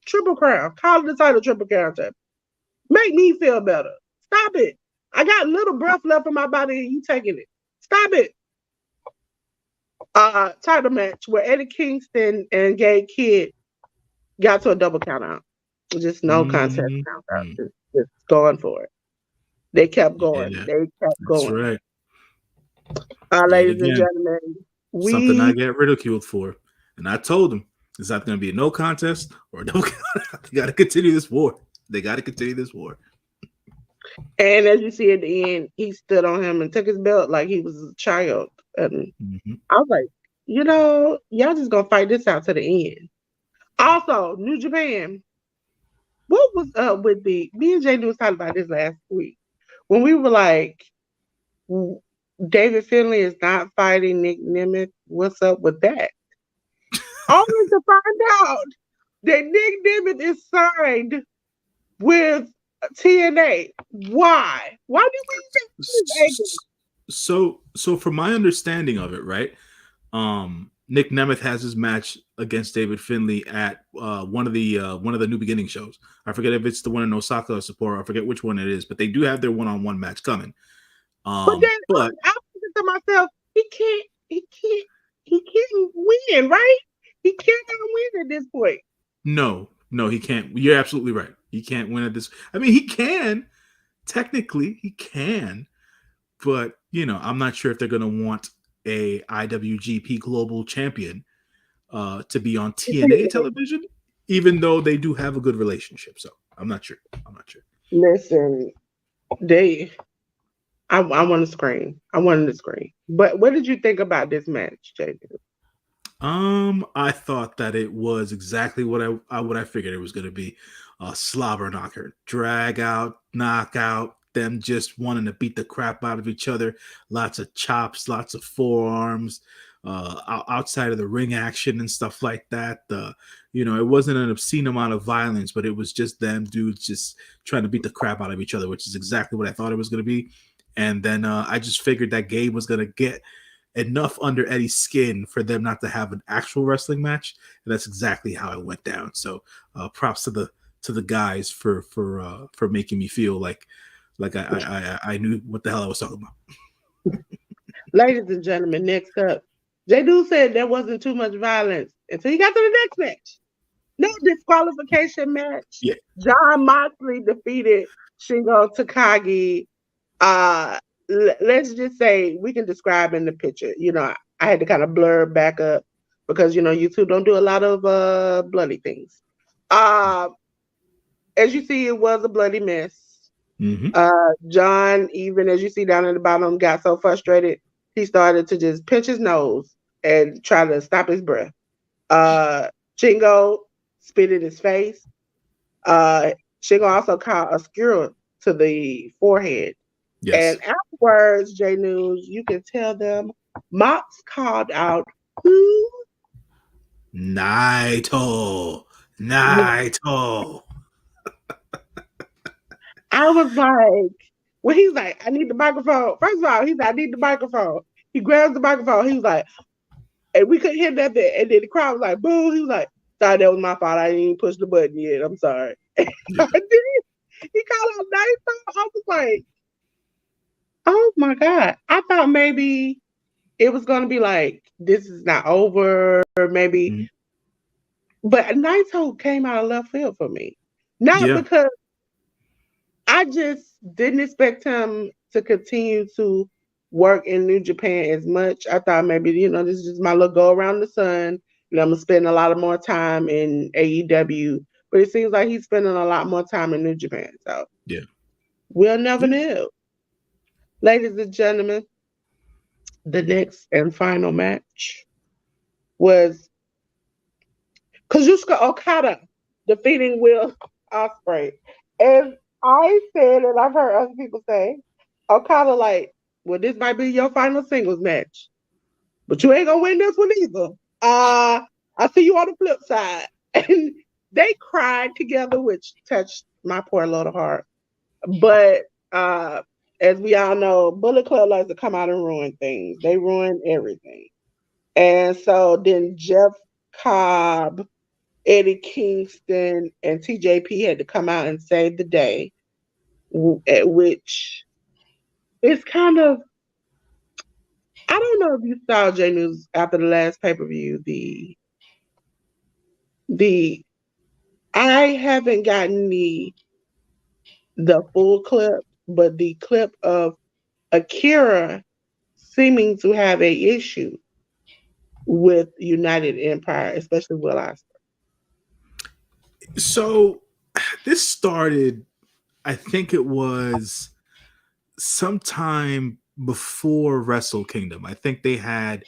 Triple Crown. Call the title Triple Crown champion. Make me feel better. Stop it. I got little breath left in my body and you taking it. Stop it. Title match where Eddie Kingston and Gay Kidd got to a double count out. Just no contest count out. Mm-hmm. Just going for it. They kept going. Yeah, They kept that's going. right. Yet Ladies and again, gentlemen, something I we get ridiculed for. And I told them it's not going to be a no contest or a no contest. They got to continue this war. They got to continue this war. and as you see at the end, he stood on him and took his belt like he was a child. And I was like, y'all just gonna fight this out to the end. Also, New Japan. What was up with me and Jay was talking about this last week when we were like, David Finlay is not fighting Nick Nemeth. What's up with that? Only to find out that Nick Nemeth is signed with TNA. Why? Why did we think this angle? So from my understanding of it, right? Nick Nemeth has his match against David Finlay at one of the New Beginning shows. I forget if it's the one in Osaka or Sapporo. I forget which one it is, but they do have their one-on-one match coming. But then I thinking to myself, he can't win, right? He cannot win at this point. No, he can't. You're absolutely right. He can't win at this. I mean, he can. Technically, he can. But, I'm not sure if they're going to want a IWGP Global Champion to be on TNA television, even though they do have a good relationship. So, I'm not sure. Listen, I want to scream. I wanted to scream. But what did you think about this match, JD? I thought that it was exactly what I figured it was going to be. A slobber knocker, drag out, knockout, them just wanting to beat the crap out of each other. Lots of chops, lots of forearms, outside of the ring action and stuff like that. It wasn't an obscene amount of violence, but it was just them dudes just trying to beat the crap out of each other, which is exactly what I thought it was going to be. And then I just figured that Gabe was going to get enough under Eddie's skin for them not to have an actual wrestling match, and that's exactly how it went down. So props to the guys for making me feel like I knew what the hell I was talking about. Ladies and gentlemen, next up, J-Do said there wasn't too much violence until he got to the next match. No disqualification match. Yeah. Jon Moxley defeated Shingo Takagi. Let's just say we can describe in the picture. I had to kind of blur back up because YouTube don't do a lot of bloody things. As you see, it was a bloody mess. Mm-hmm. John, even as you see down at the bottom, got so frustrated he started to just pinch his nose and try to stop his breath. Shingo spit in his face. Shingo also caught a skewer to the forehead. Yes. And afterwards, J News, you can tell them Mox called out who? Naito. I was like, when he's like, I need the microphone. First of all, he's like, I need the microphone. He grabs the microphone. He was like, and we couldn't hear nothing. And then the crowd was like, boo. He was like, sorry, that was my fault. I didn't even push the button yet. I'm sorry. Yeah. He called out Naito. I was like, oh my God. I thought maybe it was going to be like, this is not over, maybe. Mm-hmm. But Naito came out of left field for me. Not because I just didn't expect him to continue to work in New Japan as much. I thought maybe, this is just my little go around the sun. I'm going to spend a lot more time in AEW. But it seems like he's spending a lot more time in New Japan. So we'll never know. Ladies and gentlemen, the next and final match was Kazuchika Okada defeating Will Ospreay. And I said, and I've heard other people say, Okada like, well, this might be your final singles match, but you ain't gonna win this one either. I see you on the flip side. And they cried together, which touched my poor little heart. But as we all know, Bullet Club likes to come out and ruin things. They ruin everything. And so then Jeff Cobb Eddie Kingston and TJP had to come out and save the day, at which it's kind of, I don't know if you saw J News after the last pay per view. The I haven't gotten the full clip, but the clip of Akira seeming to have a issue with United Empire, especially Will Ospreay. So this started, I think it was sometime before Wrestle Kingdom. I think they had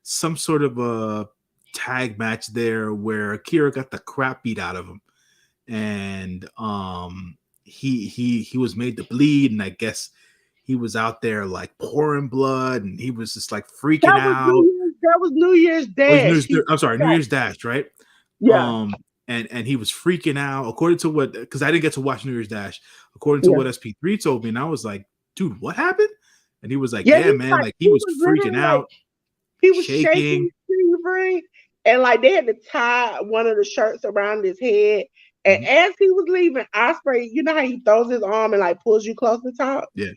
some sort of a tag match there where Akira got the crap beat out of him, and he was made to bleed, and I guess he was out there like pouring blood, and he was just like freaking out. That was New Year's Oh, Dash. I'm sorry, New Year's Dash, right? Yeah, Um, and he was freaking out according to what, because I didn't get to watch New Year's Dash. According to yeah, what SP3 told me, and I was like, dude, what happened? And he was like, yeah. yeah, man, like he was freaking Like, out, he was shaking. shaking, shivering, and like they had to tie one of the shirts around his head. And Mhm. as he was leaving, Ospreay, you know how he throws his arm and like pulls you close to talk? Yeah,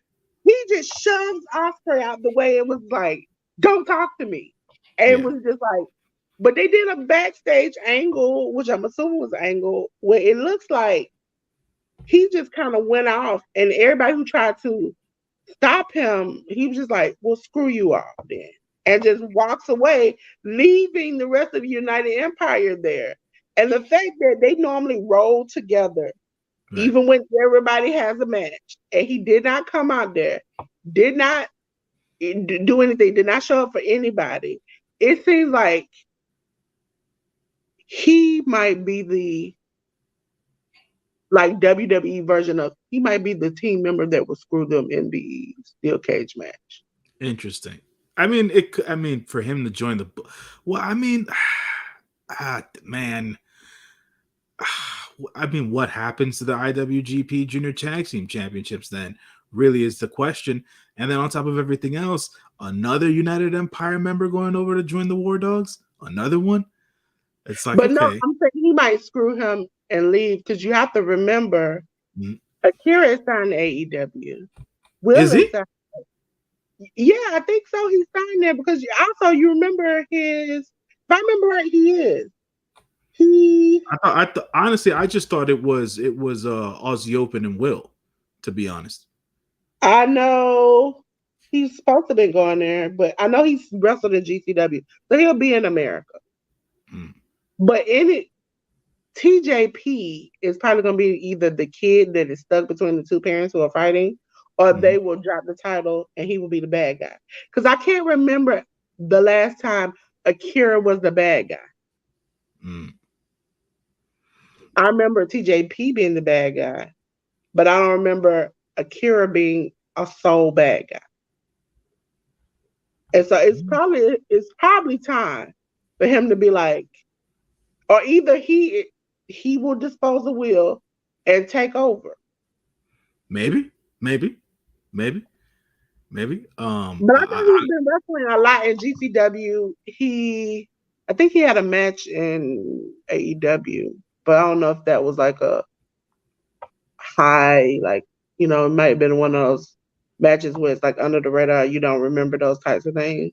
He just shoves Ospreay out the way and was like, "Don't talk to me," and yeah, was just like. But they did a backstage angle, which I'm assuming was an angle, where it looks like he just kind of went off, and everybody who tried to stop him, he was just like, "Well, screw you all then," and just walks away, leaving the rest of the United Empire there. And the fact that they normally roll together, right. even when everybody has a match, and he did not come out there, did not do anything, did not show up for anybody. It seems like he might be the like WWE version of, he might be the team member that will screw them in the steel cage match. Interesting. I mean, for him to join the, well, I mean, man, I mean, what happens to the IWGP Junior Tag Team Championships then really is the question. And then on top of everything else, another United Empire member going over to join the War Dogs, another one. It's like, But no, okay, I'm saying he might screw him and leave, because you have to remember mm, Akira is signed to AEW. Will is is he? signed. Yeah, I think so. He's signed there because also you remember his. If I remember right, he is. He. Honestly, I just thought it was Aussie Open and Will, to be honest. I know he's supposed to be going there, but I know he's wrestled in GCW, so he'll be in America. Mm. But in it, TJP is probably going to be either the kid that is stuck between the two parents who are fighting, or Mm-hmm. they will drop the title and he will be the bad guy. Because I can't remember the last time Akira was the bad guy. Mm. I remember TJP being the bad guy, but I don't remember Akira being a sole bad guy. And so it's probably time for him to be like, or either he will dispose of Will and take over. Maybe, maybe, maybe, maybe. But I thought he's been wrestling a lot in GCW. I think he had a match in AEW, but I don't know if that was like a high, like, it might have been one of those matches where it's like under the radar, you don't remember those types of things.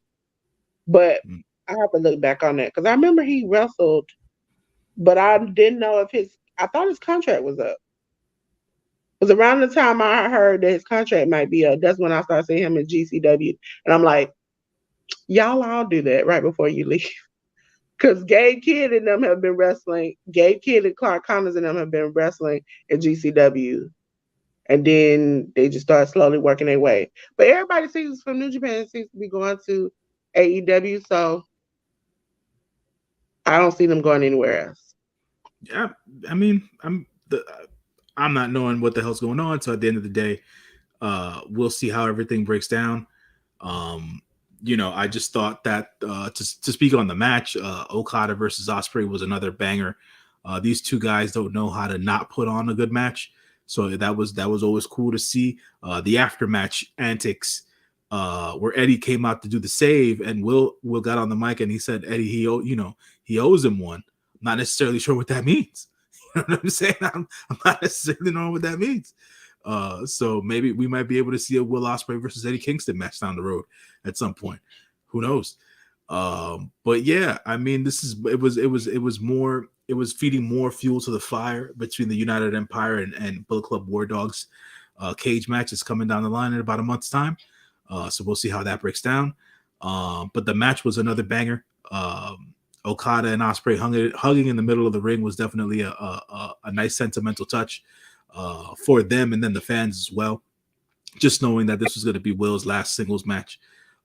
But Mm. I have to look back on that because I remember he wrestled, but I didn't know if I thought his contract was up. It was around the time I heard that his contract might be up. That's when I started seeing him in GCW. And I'm like, y'all all do that right before you leave. Because Gabe Kidd and them have been wrestling. Gabe Kidd and Clark Connors and them have been wrestling in GCW. And then they just start slowly working their way. But everybody seems from New Japan seems to be going to AEW. So I don't see them going anywhere else. Yeah, I mean, I'm not knowing what the hell's going on. So at the end of the day, we'll see how everything breaks down. Um, I just thought that to speak on the match, Okada versus Ospreay was another banger. These two guys don't know how to not put on a good match, so that was always cool to see. The aftermatch antics, where Eddie came out to do the save, and Will got on the mic and he said Eddie he owes him one. Not necessarily sure what that means. You know what I'm saying? I'm not necessarily knowing what that means. So maybe we might be able to see a Will Ospreay versus Eddie Kingston match down the road at some point. Who knows? But yeah, I mean, it was feeding more fuel to the fire between the United Empire and Bullet Club War Dogs. Cage match is coming down the line in about a month's time. So we'll see how that breaks down. But the match was another banger. Okada and Ospreay hugging in the middle of the ring was definitely a nice sentimental touch for them and then the fans as well. Just knowing that this was going to be Will's last singles match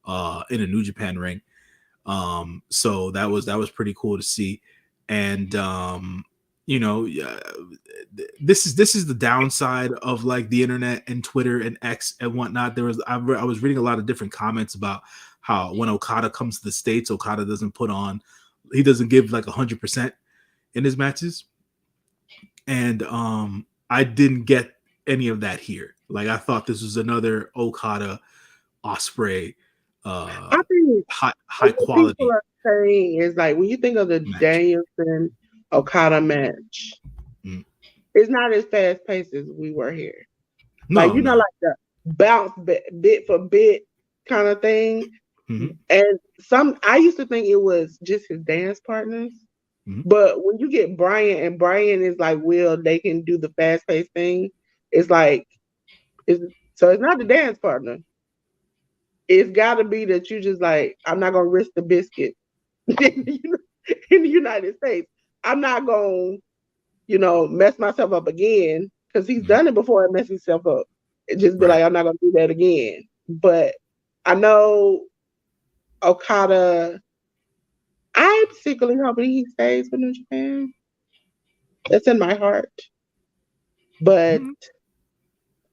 in a New Japan ring. So that was pretty cool to see. And you know, this is the downside of like the internet and Twitter and X and whatnot. I was reading a lot of different comments about how when Okada comes to the States, Okada he doesn't give like 100% in his matches. And I didn't get any of that here. Like I thought this was another Okada Ospreay I think high quality people are saying is like when you think of the match. Danielson Okada match, it's not as fast paced as we were here. No, like like the bounce bit for bit kind of thing. And I used to think it was just his dance partners. But when you get Brian and Brian is like Will, they can do the fast paced thing. It's like so it's not the dance partner. It's got to be that you just like, I'm not gonna risk the biscuit in the United States. I'm not gonna, mess myself up again because he's done it before and messed himself up. It just be like, I'm not gonna do that again. But I know Okada. I'm secretly hoping he stays with New Japan. That's in my heart. But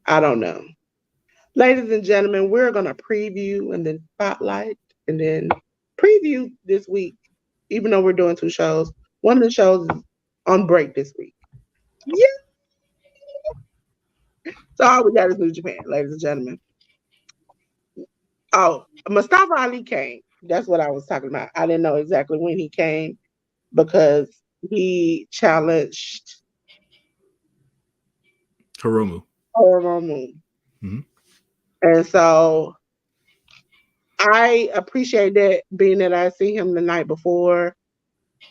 I don't know. Ladies and gentlemen, we're going to preview and then spotlight and then preview this week, even though we're doing 2 shows. One of the shows is on break this week. Yeah. So all we got is New Japan, ladies and gentlemen. Oh, Mustafa Ali came. That's what I was talking about. I didn't know exactly when he came because he challenged Hiromu. And so I appreciate that, being that I see him the night before.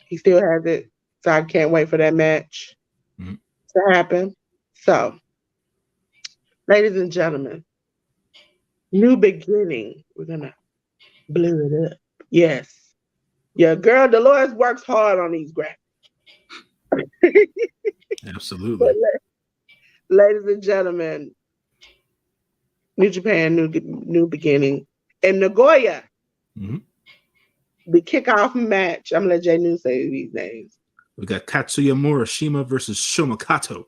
He still has it. So I can't wait for that match to happen. So, ladies and gentlemen, new beginning. We're going to blow it up. Yes. Yeah, girl, Dolores works hard on these graphics. Absolutely. Ladies and gentlemen, New Japan, new beginning. And Nagoya, the kickoff match. I'm going to let Jay New say these names. We got Katsuya Morishima versus Shomakato.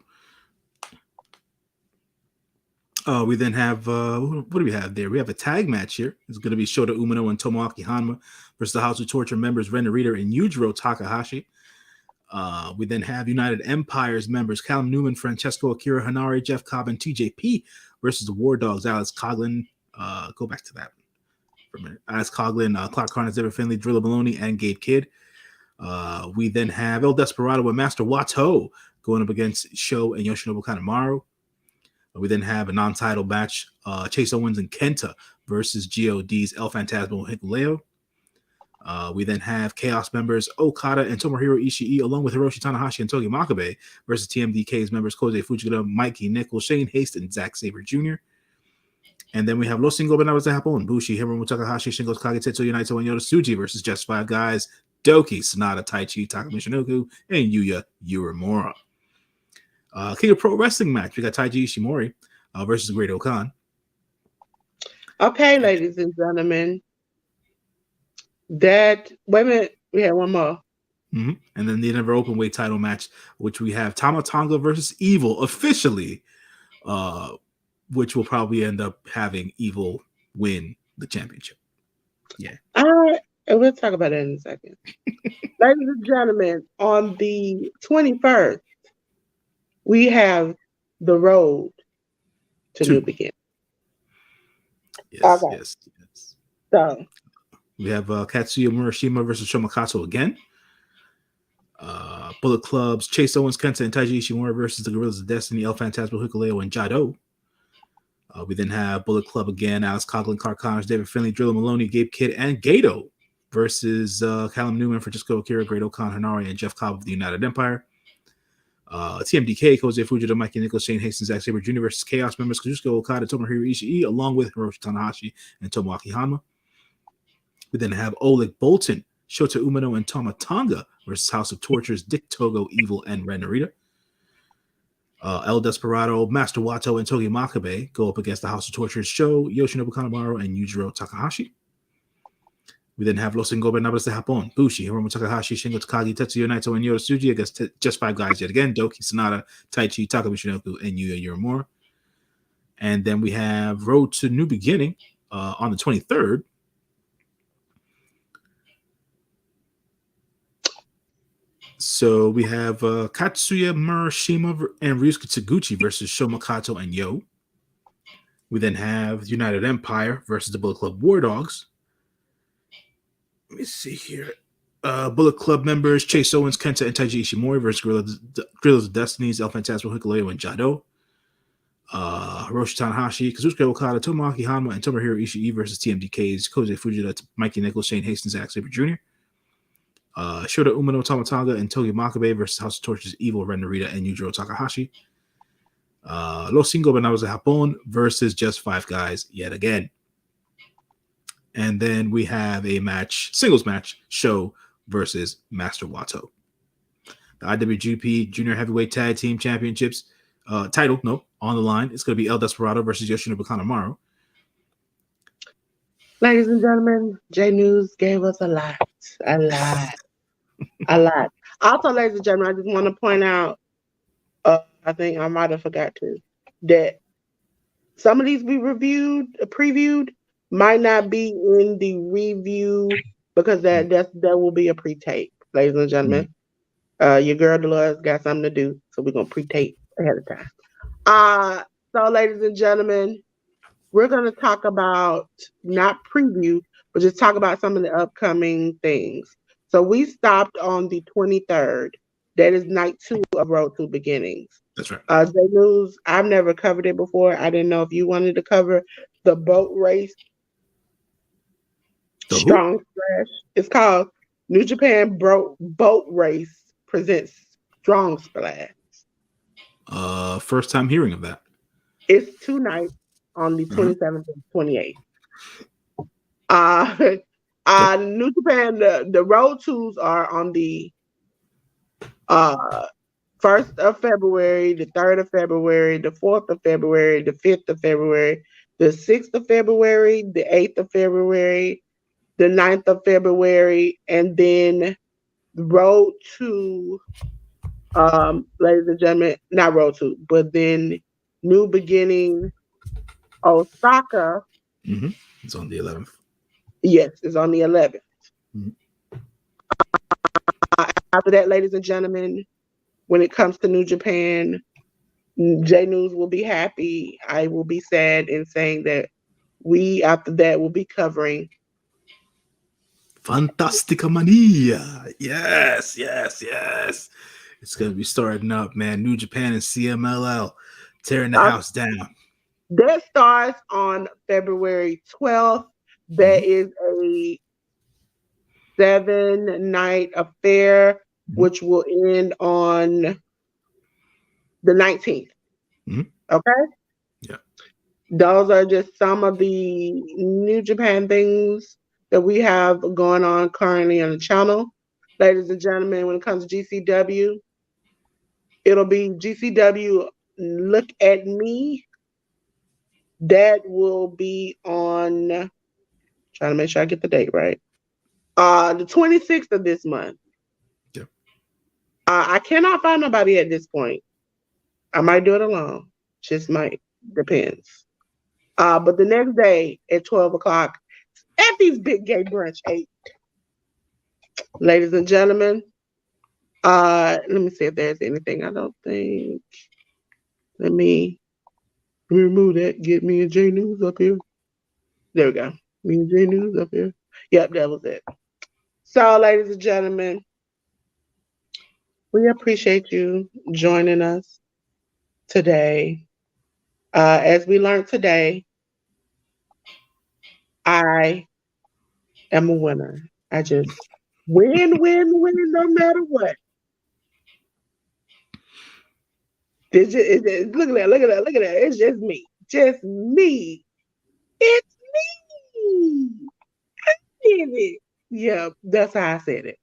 We then have, what do we have there? We have a tag match here. It's going to be Shota Umino and Tomoaki Hanma versus the House of Torture members Ren Narita and Yujiro Takahashi. We then have United Empire's members Callum Newman, Francesco Akira Hanare, Jeff Cobb, and TJP versus the War Dogs, Alex Coughlin. Go back to that for a minute. Alex Coughlin, Clark Carnes, Xavier Finley, Drilla Maloney, and Gabe Kidd. We then have El Desperado and Master Wato going up against Sho and Yoshinobu Kanemaru. We then have a non-title match, Chase Owens and Kenta versus GOD's El Phantasmo and Hikuleo. We then have Chaos members Okada and Tomohiro Ishii, along with Hiroshi Tanahashi and Togi Makabe versus TMDK's members Koji Fujita, Mikey Nichols, Shane Haste, and Zack Sabre Jr. And then we have Los Cinco Benados de Japón, Bushi, Hiromu Takahashi, Shingo Kage, Tetsuya Naito, and Yota Tsuji versus Just 5 Guys, Doki, Sonata, Taichi, Takumi Shinoku, and Yuya Uemura. King of Pro Wrestling match. We got Taiji Ishimori versus the Great Okan. Okay, ladies and gentlemen. Wait a minute. We had one more. And then the Never Openweight title match, which we have Tama Tonga versus Evil officially, which will probably end up having Evil win the championship. Yeah. All right. And we'll talk about that in a second. Ladies and gentlemen, on the 21st, we have the road to New Beginning. Yes, okay. yes. So we have Katsuya Murashima versus Shomakato again. Bullet Club's Chase Owens, Kenta, and Taiji Ishimori versus the Gorillas of Destiny, El Phantasmo, Hikuleo, and Jado. We then have Bullet Club again, Alex Coughlin, Clark Connors, David Finley, Drilla Maloney, Gabe Kidd, and Gato versus Callum Newman, Francisco Akira, Great Okan Hanari, and Jeff Cobb of the United Empire. TMDK, Koji Fujita, Mikey Nichols, Shane Hastings, Zack Sabre Jr. versus Chaos members Kazuchika Okada, Tomohiro Ishii, along with Hiroshi Tanahashi and Tomoaki Hanma. We then have Oleg Bolton, Shota Umino, and Tama Tonga versus House of Tortures, Dick Togo, Evil, and Ren Narita. El Desperado, Master Wato, and Togi Makabe go up against the House of Tortures Show, Yoshinobu Kanemaru, and Yujiro Takahashi. We then have Los Ingobernables de Japón, Bushi, Hiromu Takahashi, Shingo Takagi, Tetsuya Naito, and Yota Tsuji against just five guys yet again, Doki Sanada, Taichi, Takumi Shinoku, and Yuya Uemura. And then we have Road to New Beginning on the 23rd. So we have Katsuya Murashima and Ryusuke Taguchi versus Shoma Kato and Yo. We then have United Empire versus the Bullet Club War Dogs. Let me see here. Bullet Club members Chase Owens, Kenta, and Taiji Ishimori versus Gorillas of Destinies, El Phantasmo, Hikuleo, and Jado. Hiroshi Tanahashi, Kazuchika Okada, Tomoaki Hanma, and Tomohiro Ishii versus TMDK's Koji Fujita, Mikey Nichols, Shane Hastings, Zack Sabre Jr. Shota Umino, Tama Tonga, and Togi Makabe versus House of Tortures, Evil, Ren Narita, and Yujiro Takahashi. Los Ingobernables de Japón versus just five guys yet again. And then we have a singles match, Show versus Master Wato. The IWGP Junior Heavyweight Tag Team Championships title, on the line. It's going to be El Desperado versus Yoshinobu Kanemaru. Ladies and gentlemen, J News gave us a lot. Also, ladies and gentlemen, I just want to point out, I think I might have forgot to, that some of these we previewed, might not be in the review because that will be a pre-tape, ladies and gentlemen. Your girl Dolores got something to do, so we're gonna pre-tape ahead of time. So ladies and gentlemen, we're gonna talk about not preview, but just talk about some of the upcoming things. So we stopped on the 23rd. That is night 2 of Road to Beginnings. That's right. The news, I've never covered it before. I didn't know if you wanted to cover the boat race. Strong Splash. It's called New Japan Boat Race presents Strong Splash. First time hearing of that. It's 2 nights on the 27th and 28th. New Japan, the road tours are on the 1st of February, the 3rd of February, the 4th of February, the 5th of February, the 6th of February, the 8th of February, the 9th of February, and then Road to, ladies and gentlemen, not Road to, but then New Beginning Osaka. It's on the 11th. Yes, it's on the 11th. After that, ladies and gentlemen, when it comes to New Japan, J News will be happy. I will be sad in saying that we, after that, will be covering Fantastica Mania. Yes. It's going to be starting up, man. New Japan and CMLL tearing the house down. That starts on February 12th. That is a 7-night affair, which will end on the 19th. Okay? Yeah. Those are just some of the New Japan things that we have going on currently on the channel. Ladies and gentlemen, when it comes to GCW, it'll be GCW Look at Me. That will be on, trying to make sure I get the date right, the 26th of this month. Yeah. I cannot find nobody at this point. I might do it alone. Just might. Depends. But the next day at 12 o'clock, Effie's Big Gay Brunch 8. Ladies and gentlemen, let me see if there's anything. I don't think. Let me remove that. Get me and J News up here. There we go. Me and J News up here. Yep, that was it. So, ladies and gentlemen, We appreciate you joining us today. As we learned today, I am a winner. I just win, no matter what. Look at that, look at that, look at that. It's just me. Just me. It's me. Did it. Yeah, that's how I said it.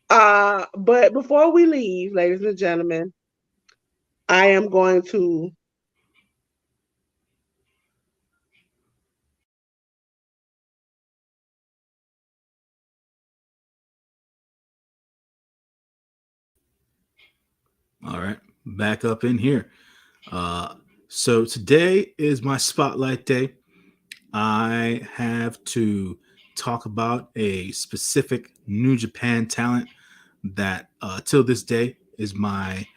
But before we leave, ladies and gentlemen, I am going to All right, back up in here. Uh, so today is my spotlight day. I have to talk about a specific New Japan talent that, till this day, is my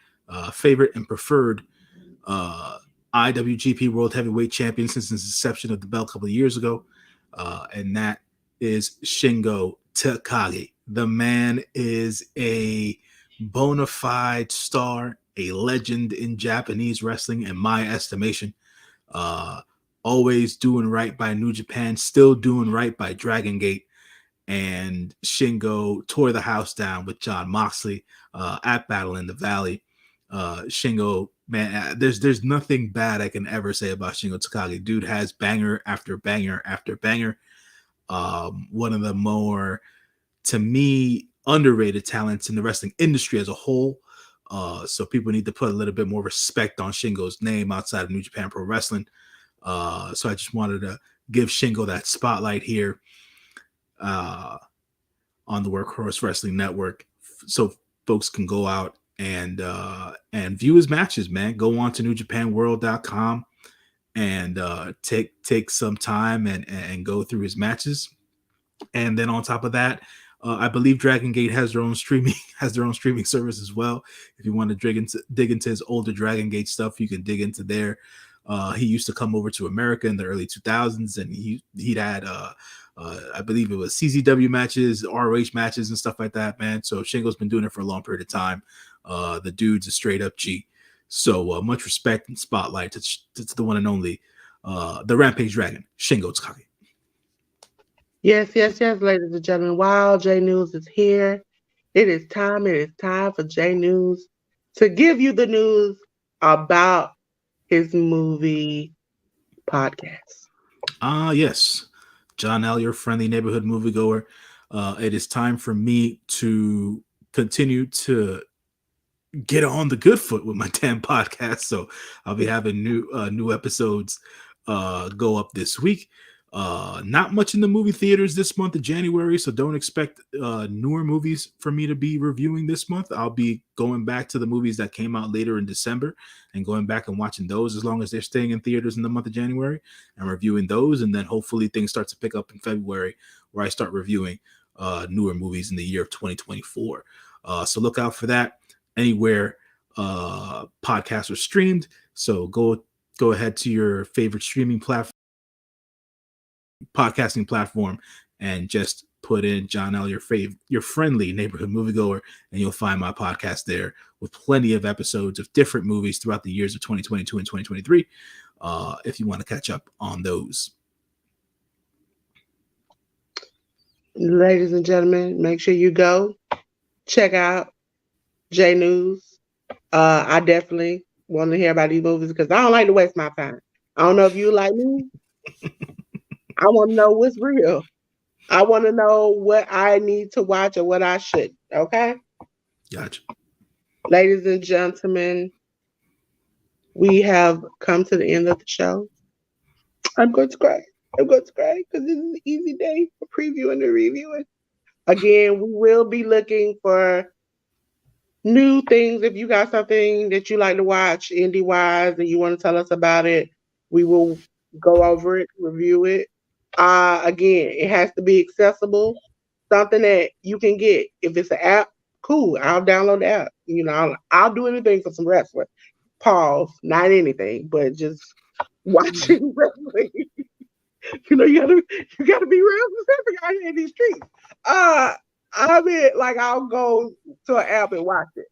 favorite and preferred uh, IWGP World Heavyweight Champion since its inception of the belt a couple of years ago, and that is Shingo Takagi. The man is a bona fide star, a legend in Japanese wrestling, in my estimation. Uh, Always doing right by New Japan, still doing right by Dragon Gate, and Shingo tore the house down with John Moxley at Battle in the Valley. Shingo, man, there's nothing bad I can ever say about Shingo Takagi. Dude has banger after banger after banger. One of the more, to me, underrated talents in the wrestling industry as a whole. So people need to put a little bit more respect on Shingo's name outside of New Japan Pro Wrestling. So I just wanted to give Shingo that spotlight here. On the Workhorse Wrestling Network, so folks can go out and view his matches. Man, go on to NewJapanWorld.com and take some time and go through his matches. And then on top of that, I believe Dragon Gate has their own streaming service as well. If you want to dig into his older Dragon Gate stuff, you can dig into there. He used to come over to America in the early 2000s, and he'd had I believe it was CZW matches, ROH matches, and stuff like that, man. So Shingo's been doing it for a long period of time. The dude's a straight up G. So much respect and spotlight to the one and only the Rampage Dragon, Shingo Takagi. yes, ladies and gentlemen. While J News is here, it is time. It is time for J News to give you the news about his movie podcast. Yes. John L., your friendly neighborhood moviegoer. It is time for me to continue to get on the good foot with my damn podcast. So I'll be having new episodes go up this week. Not much in the movie theaters this month of January, so don't expect newer movies for me to be reviewing this month. I'll be going back to the movies that came out later in December and going back and watching those as long as they're staying in theaters in the month of January and reviewing those. And then hopefully things start to pick up in February where I start reviewing newer movies in the year of 2024. So look out for that anywhere podcasts are streamed. So go ahead to your favorite streaming platform, podcasting platform, and just put in John L., your friendly neighborhood moviegoer, and you'll find my podcast there with plenty of episodes of different movies throughout the years of 2022 and 2023. If you want to catch up on those. Ladies and gentlemen, make sure you go check out J News. I definitely want to hear about these movies because I don't like to waste my time. I don't know if you like me. I want to know what's real. I want to know what I need to watch or what I should. Okay? Gotcha. Ladies and gentlemen, we have come to the end of the show. I'm going to cry. I'm going to cry because this is an easy day for previewing and reviewing. Again, we will be looking for new things. If you got something that you like to watch indie wise and you want to tell us about it, we will go over it, review it. Again, it has to be accessible, something that you can get. If it's an app, cool. I'll download the app. I'll do anything for some wrestling. Pause, not anything, but just watching wrestling. You gotta be real specific out here in these streets. I mean, like I'll go to an app and watch it.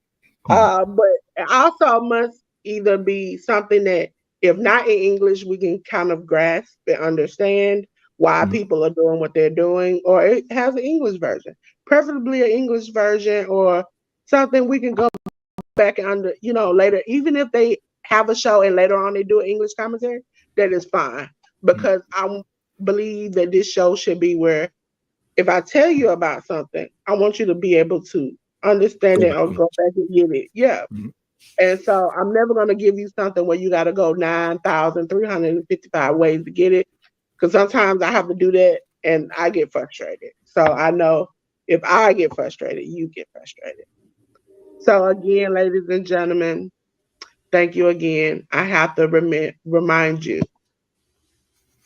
Mhm. But it also must either be something that, if not in English, we can kind of grasp and understand why Mhm. people are doing what they're doing, or it has an English version, preferably an English version, or something we can go back and later, even if they have a show and later on they do an English commentary, that is fine. Mhm. Because I believe that this show should be where if I tell you about something, I want you to be able to understand Go it back or and go watch. back and get it. Yeah. Mhm. And so I'm never going to give you something where you got to go 9,355 ways to get it. Because sometimes I have to do that and I get frustrated. So I know if I get frustrated, you get frustrated. So again, ladies and gentlemen, thank you again. I have to remind you.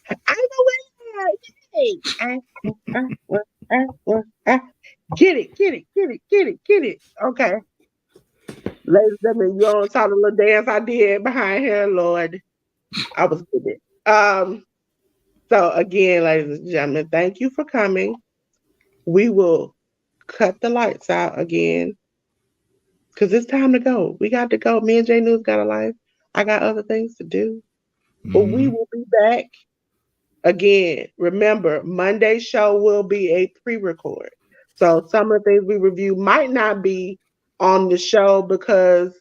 I know it. Yay. Get it, get it, get it, get it, get it. Okay. Ladies and gentlemen, you don't saw the little dance I did behind here, Lord. I was with it. So again, ladies and gentlemen, thank you for coming. We will cut the lights out again because it's time to go. We got to go. Me and J News got a life. I got other things to do. But we Mhm. will be back again. Remember, Monday's show will be a pre-record. So some of the things we review might not be on the show because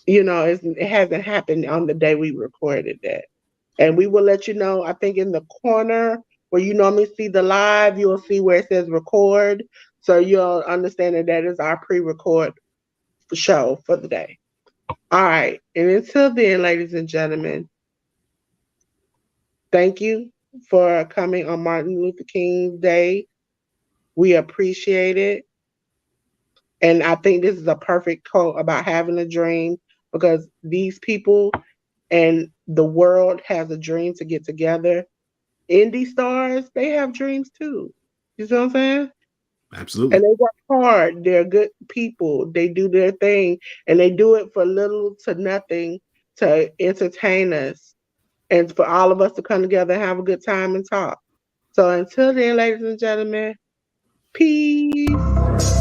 it hasn't happened on the day we recorded that. And we will let you know, I think in the corner where you normally see the live, you'll see where it says record. So you'll understand that that is our pre-record show for the day. All right. And until then, ladies and gentlemen, thank you for coming on Martin Luther King Day. We appreciate it. And I think this is a perfect quote about having a dream because these people and the world has a dream to get together. Indie stars, they have dreams too. You see what I'm saying? And Absolutely. they work hard. They're good people. They do their thing and they do it for little to nothing to entertain us and for all of us to come together and have a good time and talk. So until then, ladies and gentlemen, peace.